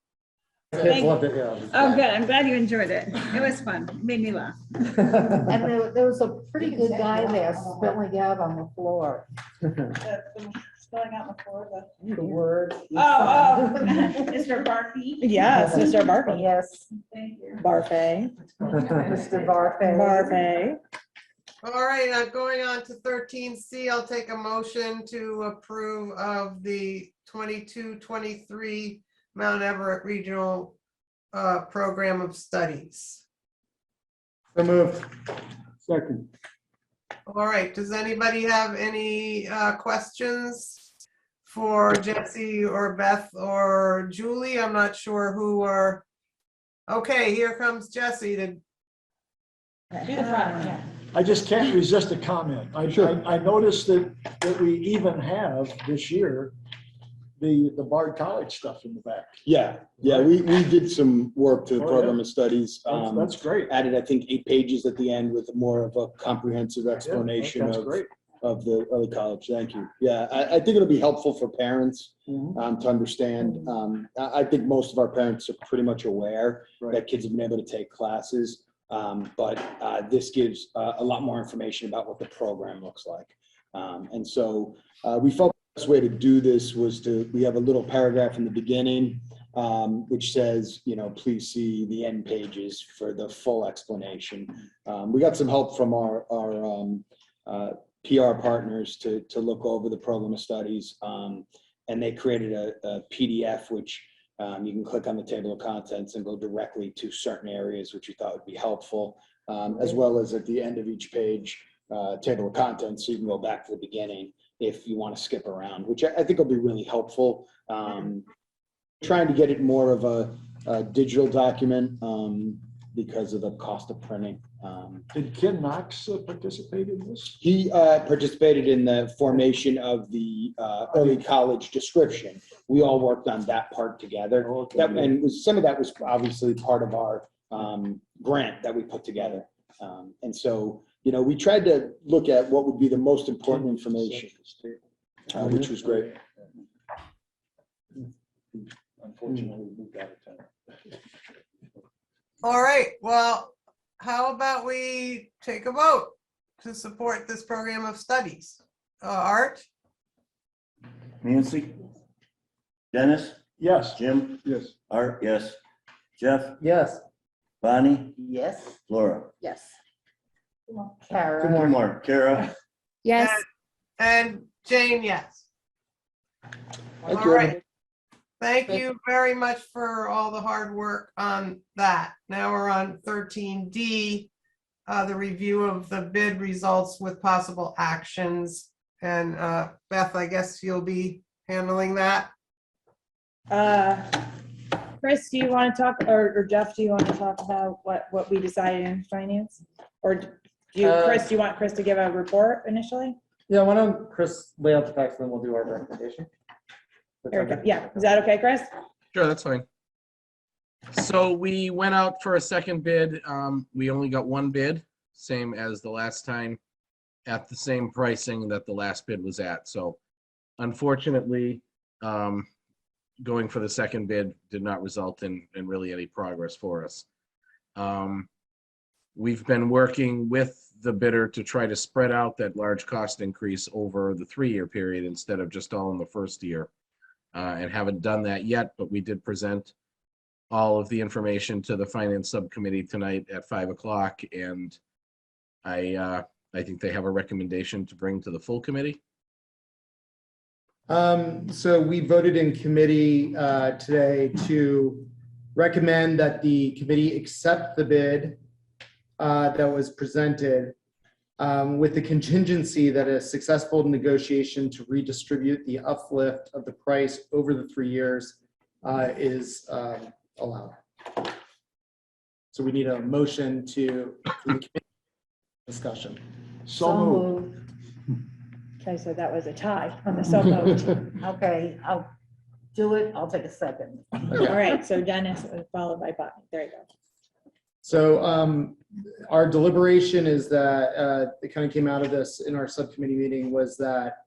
Kids loved it, yeah. Oh, good. I'm glad you enjoyed it. It was fun. It made me laugh. And there was a pretty good guy there spilling out on the floor. Spelling out the floor, The word. Oh, Mr. Barkey. Yes, Mr. Barkey. Yes. Thank you. Barfay. Mr. Barfay. Barfay. All right, going on to 13C, I'll take a motion to approve of the 22-23 Mount Everett Regional Program of Studies. So moved. Second. All right, does anybody have any questions for Jesse or Beth or Julie? I'm not sure who are. Okay, here comes Jesse to. I just can't resist a comment. I noticed that we even have this year the Bard College stuff in the back. Yeah, we did some work to the Oh, program yeah. of studies. That's great. Added, I think, 8 pages at the end with more of a comprehensive explanation that's of, great. of the early college. Thank you. Yeah, I think it'll be helpful for parents Mhm. to understand. I think most of our parents are pretty much aware Right. that kids have been able to take classes. But this gives a lot more information about what the program looks like. And so we felt the best way to do this was we have a little paragraph in the beginning, which says, please see the end pages for the full explanation. We got some help from our PR partners to look over the program of studies. And they created a PDF, which you can click on the table of contents and go directly to certain areas, which we thought would be helpful, as well as at the end of each page, table of contents, so you can go back to the beginning if you want to skip around, which I think will be really helpful. Trying to get it more of a digital document because of the cost of printing. Did Ken Knox participate in this? He participated in the formation of the early college description. We all worked on that part together. Okay. And some of that was obviously part of our grant that we put together. And so, we tried to look at what would be the most important information, which was great. Unfortunately, we moved out of town. All right, well, how about we take a vote to support this program of studies? Art? Nancy? Dennis? Yes. Jim? Yes. Art, yes. Jeff? Yes. Bonnie? Yes. Laura? Yes. Two Kara. more. Kara? Yes. And Jane, yes. All right. Thank you very much for all the hard work on that. Now we're on 13D, the review of the bid results with possible actions. And Beth, I guess you'll be handling that. Chris, do you want to talk, or Jeff, do you want to talk about what we decided in finance? Or do you, Chris, do you want Chris to give a report initially? Yeah, why don't Chris lay out the facts and then we'll do our recommendation. Yeah, is that okay, Chris? Sure, that's fine. So we went out for a second bid. We only got one bid, same as the last time, at the same pricing that the last bid was at. So unfortunately, going for the second bid did not result in really any progress for us. We've been working with the bidder to try to spread out that large cost increase over the 3-year period instead of just all in the first year. And haven't done that yet, but we did present all of the information to the finance subcommittee tonight at 5 o'clock. And I think they have a recommendation to bring to the full committee. So we voted in committee today to recommend that the committee accept the bid that was presented with the contingency that a successful negotiation to redistribute the uplift of the price over the 3 years is allowed. So we need a motion to discussion. So moved. Okay, so that was a tie on the so moved. Okay, I'll do it. I'll take a second. All right, so Dennis followed by Bonnie. There you go. So our deliberation is that it kind of came out of this in our subcommittee meeting was that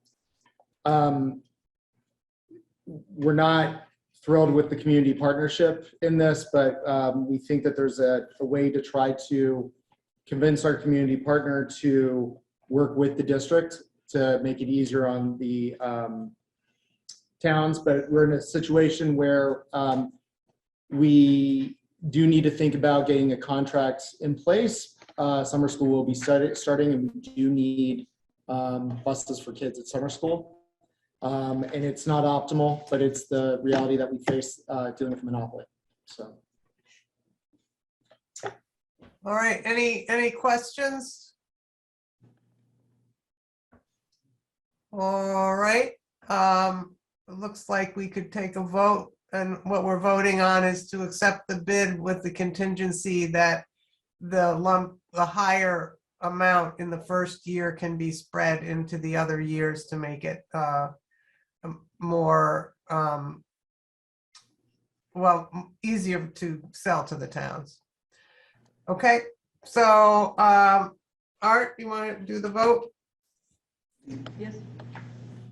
we're not thrilled with the community partnership in this, but we think that there's a way to try to convince our community partner to work with the district to make it easier on the towns. But we're in a situation where we do need to think about getting a contract in place. Summer school will be starting, and we do need buses for kids at summer school. And it's not optimal, but it's the reality that we face dealing with monopoly. So. All right, any questions? All right, it looks like we could take a vote, and what we're voting on is to accept the bid with the contingency that the higher amount in the first year can be spread into the other years to make it more well, easier to sell to the towns. Okay, so Art, you want to do the vote? Yes.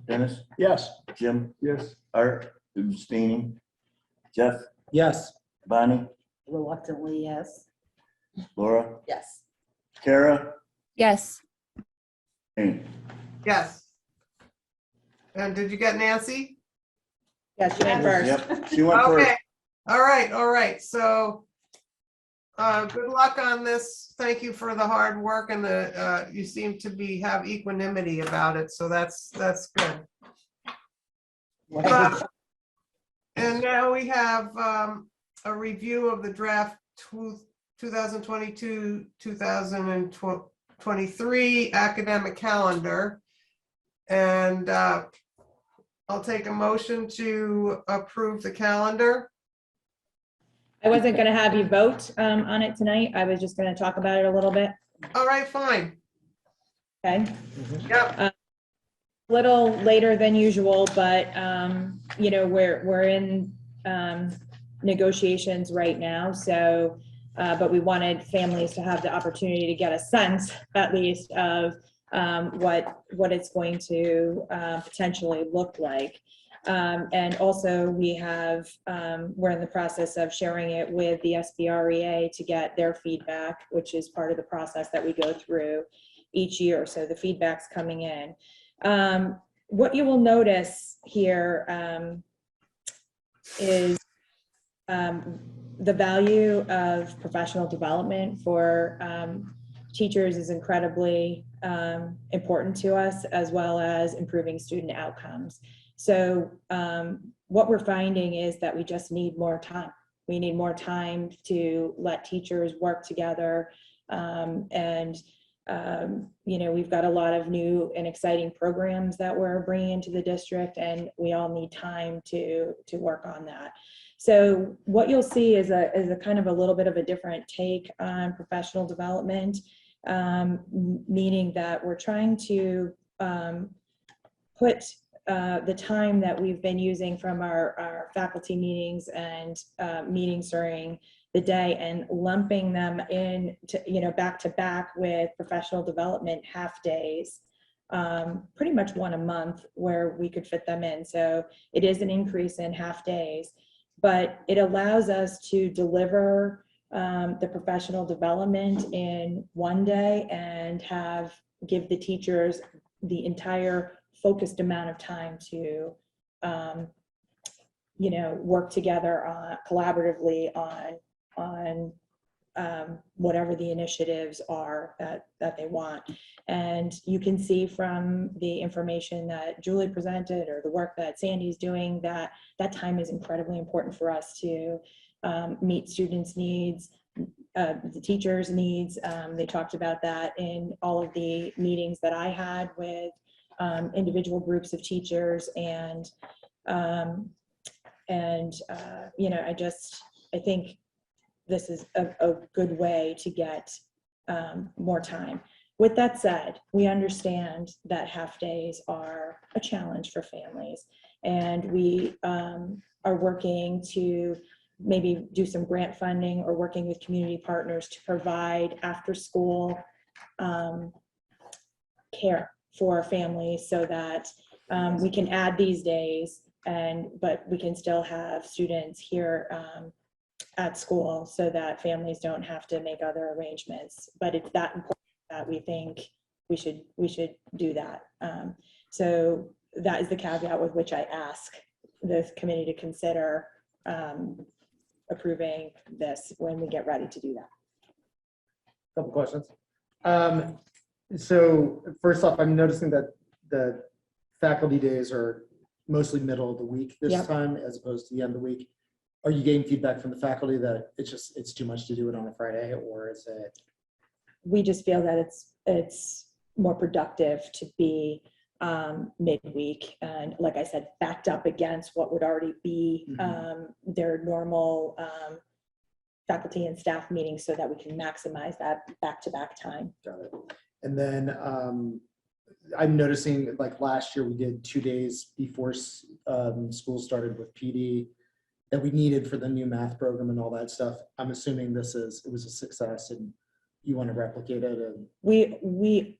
Dennis, Yes. Jim, Yes. Art, abstaining, Jeff, Yes. Bonnie, Reluctantly, yes. Laura, Yes. Kara, Yes. Jane. Yes. And did you get Nancy? Yes, you went first. Yep, she went Okay, first. all right, so good luck on this. Thank you for the hard work and the, you seem to have equanimity about it, so that's good. And now we have a review of the draft 2022-2023 academic calendar. And I'll take a motion to approve the calendar. I wasn't going to have you vote on it tonight. I was just going to talk about it a little bit. All right, fine. Okay. Yep. Little later than usual, but you know, we're in negotiations right now. So, but we wanted families to have the opportunity to get a sense, at least, of what it's going to potentially look like. And also we have, we're in the process of sharing it with the SBREA to get their feedback, which is part of the process that we go through each year. So the feedback's coming in. What you will notice here is the value of professional development for teachers is incredibly important to us, as well as improving student outcomes. So what we're finding is that we just need more time. We need more time to let teachers work together. You know, we've got a lot of new and exciting programs that we're bringing into the district, and we all need time to work on that. So what you'll see is a kind of a little bit of a different take on professional development, meaning that we're trying to put the time that we've been using from our faculty meetings and meetings during the day and lumping them in to, you know, back to back with professional development half days, pretty much one a month where we could fit them in. So it is an increase in half days, but it allows us to deliver the professional development in one day and give the teachers the entire focused amount of time to you know, work together collaboratively on whatever the initiatives are that they want. And you can see from the information that Julie presented or the work that Sandy's doing that time is incredibly important for us to meet students' needs, the teachers' needs. They talked about that in all of the meetings that I had with individual groups of teachers, and you know, I think this is a good way to get more time. With that said, we understand that half days are a challenge for families, and we are working to maybe do some grant funding or working with community partners to provide after school care for families so that we can add these days, but we can still have students here at school so that families don't have to make other arrangements. But it's that important that we think we should do that. So that is the caveat with which I ask the committee to consider approving this when we get ready to do that. Couple questions. So first off, I'm noticing that the faculty days are mostly middle of the week this time as opposed to the end of the week. Are you getting feedback from the faculty that it's too much to do it on a Friday, or is it? We just feel that it's more productive to be midweek, and like I said, backed up against what would already be their normal faculty and staff meetings, so that we can maximize that back-to-back time. Got it. And then I'm noticing like last year we did 2 days before school started with PD that we needed for the new math program and all that stuff. I'm assuming it was a success and you want to replicate it. And We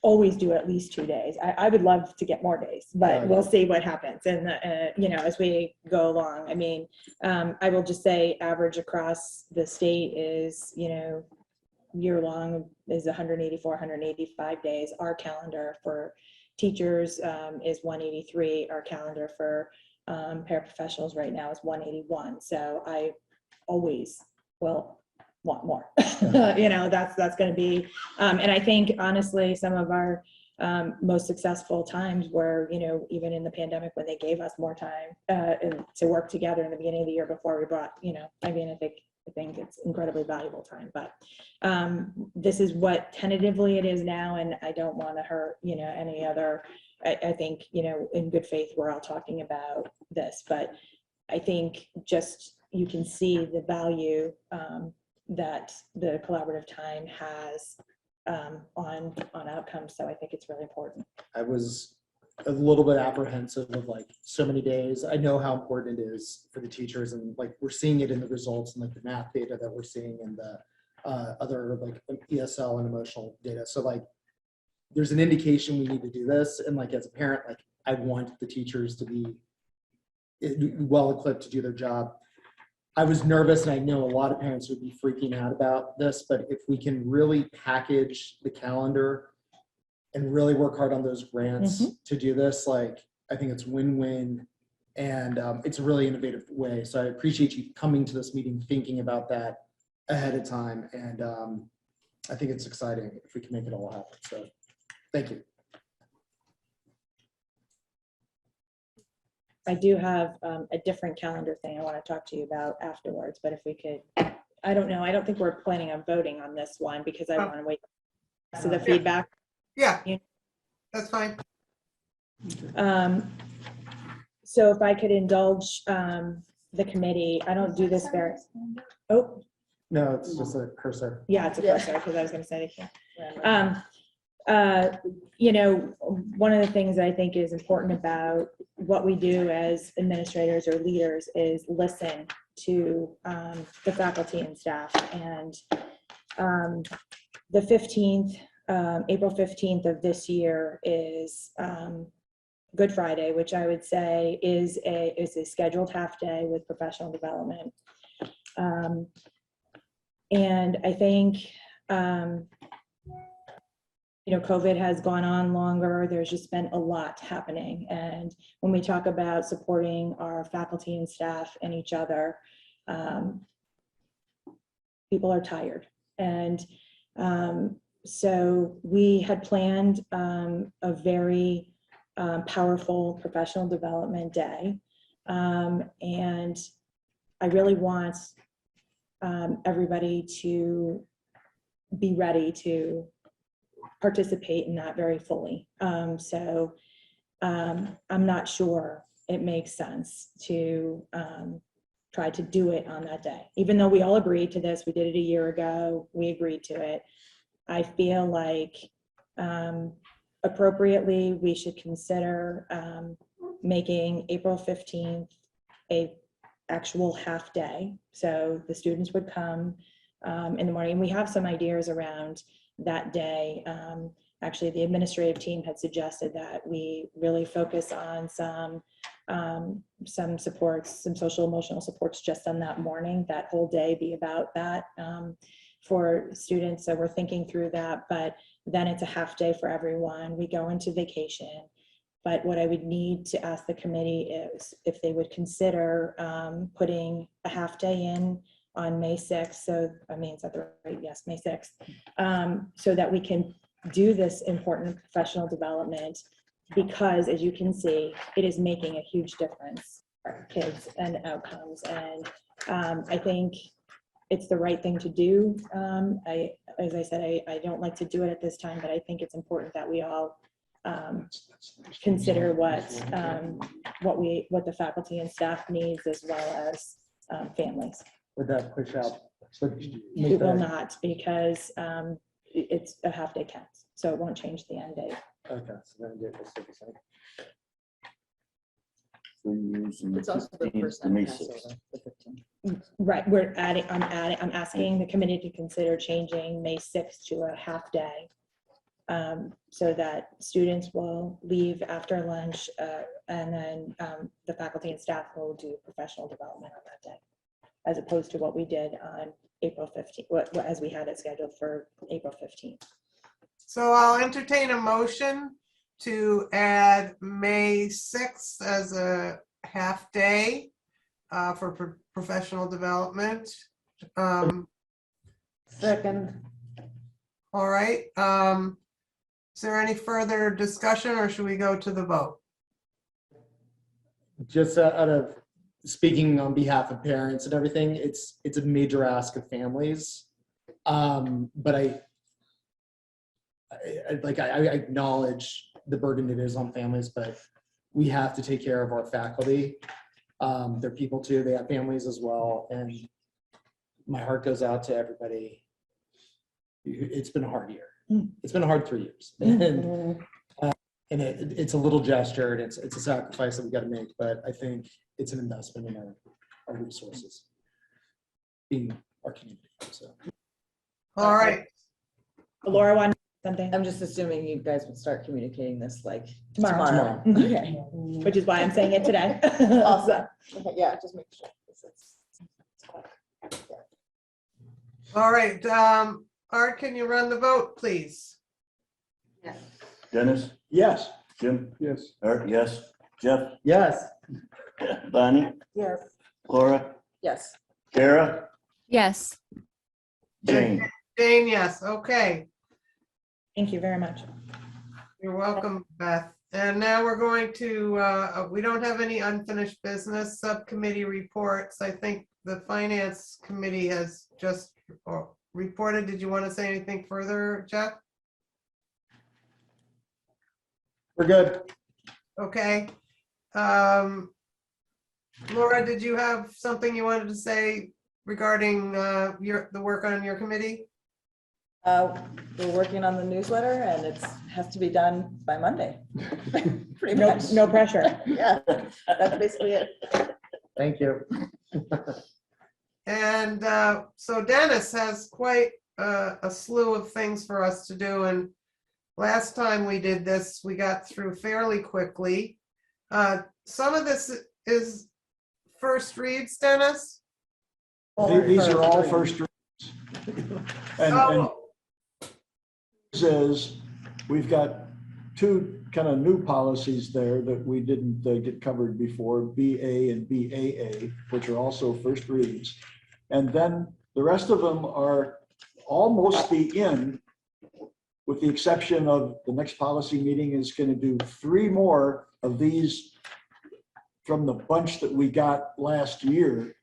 always do at least 2 days. I would love to get more days, but we'll see what happens. And, as we go along, I mean, I will just say average across the state is, year long is 184, 185 days. Our calendar for teachers is 183. Our calendar for paraprofessionals right now is 181. So I always will want more. That's going to be, and I think honestly, some of our most successful times were, even in the pandemic when they gave us more time to work together in the beginning of the year before we brought, I think it's incredibly valuable time, but this is what tentatively it is now, and I don't want to hurt, any other, I think, in good faith, we're all talking about this, but I think just you can see the value that the collaborative time has on outcomes. So I think it's really important. I was a little bit apprehensive of like so many days. I know how important it is for the teachers, and like we're seeing it in the results and like the math data that we're seeing and the other like ESL and emotional data. So like there's an indication we need to do this. And like as a parent, like I want the teachers to be well equipped to do their job. I was nervous, and I know a lot of parents would be freaking out about this, but if we can really package the calendar and really work hard on those grants to do this, like I think it's win-win, and it's a really innovative way. So I appreciate you coming to this meeting thinking about that ahead of time, and I think it's exciting if we can make it all happen. So thank you. I do have a different calendar thing I want to talk to you about afterwards, but if we could, I don't know, I don't think we're planning on voting on this one because I want to wait to the feedback. Yeah, that's fine. So if I could indulge the committee, I don't do this very, oh. No, it's just a cursor. Yeah, it's a cursor, because I was going to say one of the things I think is important about what we do as administrators or leaders is listen to the faculty and staff. And the 15th, April 15th of this year is Good Friday, which I would say is a scheduled half day with professional development. And I think, COVID has gone on longer. There's just been a lot happening. And when we talk about supporting our faculty and staff and each other, people are tired. And so we had planned a very powerful professional development day. And I really want everybody to be ready to participate in that very fully. So I'm not sure it makes sense to try to do it on that day. Even though we all agreed to this, we did it a year ago, we agreed to it. I feel like appropriately we should consider making April 15th a actual half day. So the students would come in the morning. We have some ideas around that day. Actually, the administrative team had suggested that we really focus on some supports, some social emotional supports just on that morning, that whole day be about that for students. So we're thinking through that, but then it's a half day for everyone. We go into vacation. But what I would need to ask the committee is if they would consider putting a half day in on May 6th. So, I mean, is that the right? Yes, May 6th. So that we can do this important professional development, because as you can see, it is making a huge difference for kids and outcomes. And I think it's the right thing to do. As I said, I don't like to do it at this time, but I think it's important that we all consider what the faculty and staff needs, as well as families. Would that push out? It will not, because it's a half day counts, so it won't change the end date. Okay, so then do it this week, so. It's also the first To May night 6th. Passover, the 15th. Right, I'm asking the committee to consider changing May 6th to a half day. So that students will leave after lunch, and then the faculty and staff will do professional development on that day, as opposed to what we did on April 15th, as we had it scheduled for April 15th. So I'll entertain a motion to add May 6th as a half day for professional development. Second. All right. Is there any further discussion, or should we go to the vote? Just out of speaking on behalf of parents and everything, it's a major ask of families. But I acknowledge the burden it is on families, but we have to take care of our faculty. They're people too, they have families as well. And my heart goes out to everybody. It's been a hard year. It's been a hard 3 years. And it's a little gesture, and it's a sacrifice that we got to make, but I think it's an investment in our resources, being our community. So, all right. Laura, want something? I'm just assuming you guys would start communicating this like Tomorrow. Okay. Which is why I'm saying it today. Awesome. Okay, yeah, just make sure. All right. Art, can you run the vote, please? Yes. Dennis? Yes. Jim? Yes. Art, yes. Jeff? yes. Bonnie? Yes. Laura? Yes. Kara? Yes. Jane? Jane, yes. Okay. Thank you very much. You're welcome, Beth. And now we're going to, we don't have any unfinished business subcommittee reports. I think the finance committee has just reported. Did you want to say anything further, Jeff? We're good. Okay. Laura, did you have something you wanted to say regarding the work on your committee? We're working on the newsletter and it has to be done by Monday. Pretty No, much. no pressure. Yeah, that's basically it. Thank you. And so Dennis has quite a slew of things for us to do. And last time we did this, we got through fairly quickly. Some of this is first reads, Dennis? These are all first reads. And says we've got two kind of new policies there that we didn't get covered before, BA and BAA, which are also first reads. And then the rest of them are almost the end, with the exception of the next policy meeting is going to do 3 more of these from the bunch that we got last year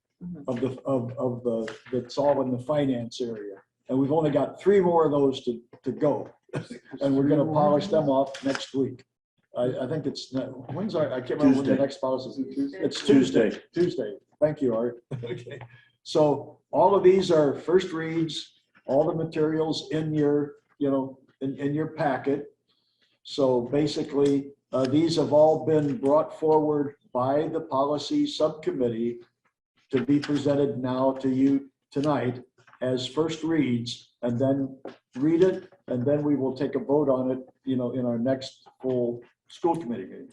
of the that's all in the finance area. And we've only got 3 more of those to go. And we're going to polish them off next week. I think it's, when's our, I can't remember when the next policy is. It's Tuesday. Tuesday. Thank you, Art. Okay. So all of these are first reads, all the materials in your, in your packet. So basically, these have all been brought forward by the policy subcommittee to be presented now to you tonight as first reads, and then read it, and then we will take a vote on it, in our next full school committee meeting.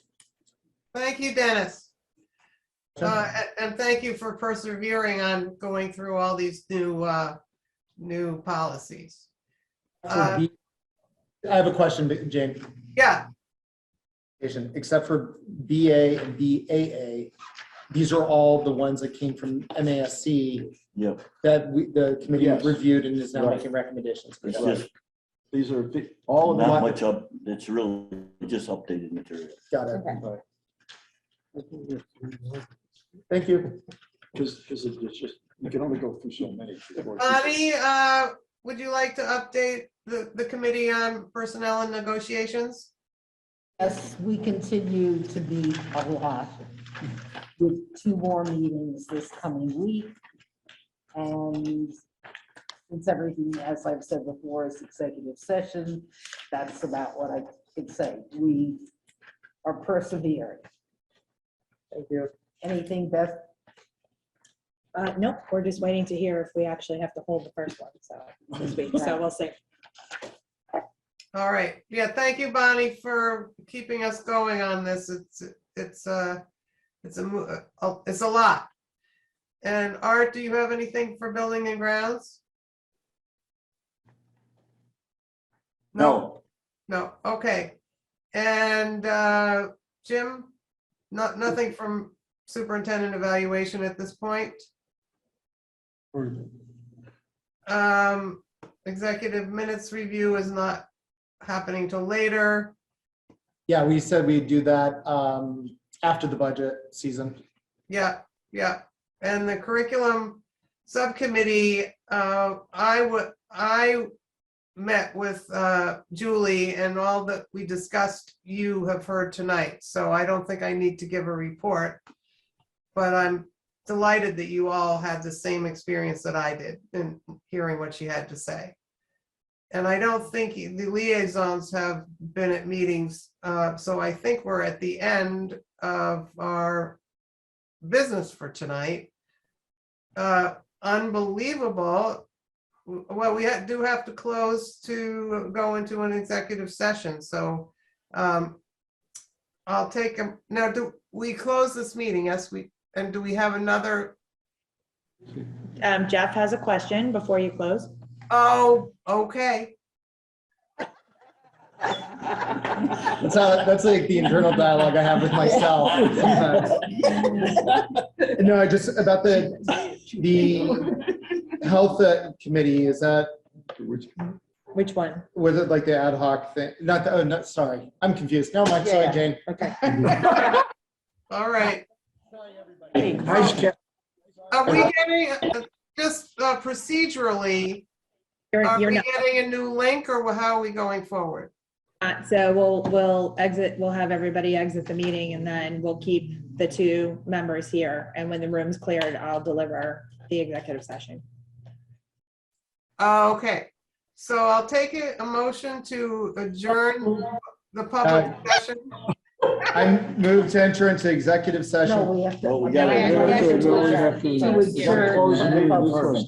Thank you, Dennis. And thank you for persevering on going through all these new policies. I have a question, Jane. Yeah. Except for BA and BAA, these are all the ones that came from MASC. Yep. That the committee Yes. reviewed and is now Right. making recommendations. It's just These are all of not them. much up, it's really just updated material. Got it. Okay. Thank you. Because it's just, you can only go through so many. Bonnie, would you like to update the committee on personnel and negotiations? Yes, we continue to be a lot with 2 more meetings this coming week. And since everything, as I've said before, is executive session, that's about what I could say. We are persevering. Thank you. Anything, Beth? Nope, we're just waiting to hear if we actually have to hold the first one, so this week, so we'll see. All right. Yeah, thank you, Bonnie, for keeping us going on this. It's a lot. And Art, do you have anything for building and grounds? No, No, okay. And Jim, nothing from superintendent evaluation at this point? Executive minutes review is not happening till later. Yeah, we said we'd do that after the budget season. Yeah, yeah. And the curriculum subcommittee, I met with Julie, and all that we discussed, you have heard tonight. So I don't think I need to give a report, but I'm delighted that you all had the same experience that I did in hearing what she had to say. And I don't think the liaisons have been at meetings, so I think we're at the end of our business for tonight. Unbelievable. Well, we do have to close to go into an executive session, so I'll take them. Now, do we close this meeting? Yes, and do we have another? Jeff has a question before you close. Oh, okay. That's like the internal dialogue I have with myself sometimes. No, just about the health committee, is that? Which one? Was it like the ad hoc thing? Not the, oh, no, sorry. I'm confused. No, Mike, sorry, Jane. Okay. All right. Nice catch. Are we getting, just procedurally, are we getting a new link, or how are we going forward? So we'll have everybody exit the meeting, and then we'll keep the two members here. And when the room's cleared, I'll deliver the executive session. Okay, so I'll take a motion to adjourn the public session. I move to enter into executive session. No, we have to. Well, we gotta- To adjourn. First.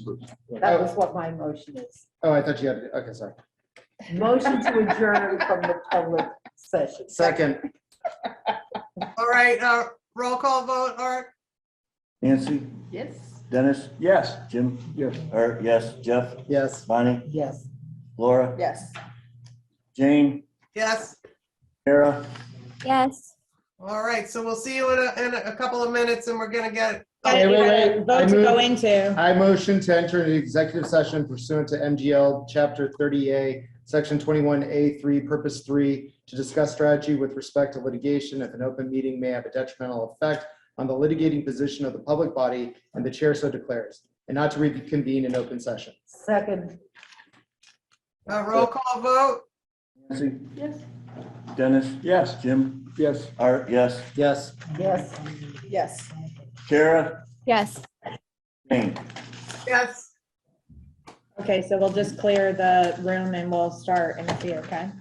That was what my motion is. Oh, I thought you had, okay, sorry. Motion to adjourn from the public session. Second. All right, roll call vote, Art? Nancy, Yes. Dennis, Yes. Jim, Yes. Art, yes, Jeff, Yes. Bonnie, Yes. Laura, Yes. Jane, Yes. Kara. Yes. All right, so we'll see you in a couple of minutes, and we're gonna get. Wait. Vote to go into. I motion to enter into executive session pursuant to MGL Chapter 30A, Section 21A3, Purpose 3, to discuss strategy with respect to litigation if an open meeting may have a detrimental effect on the litigating position of the public body, and the chair so declares, and not to reconvene in open session. Second. Roll call vote? Nancy, Yes. Dennis, Yes. Jim, Yes. Art, yes, Yes. Yes. Yes. Kara, Yes. Jane. Yes. Okay, so we'll just clear the room and we'll start in a few, okay?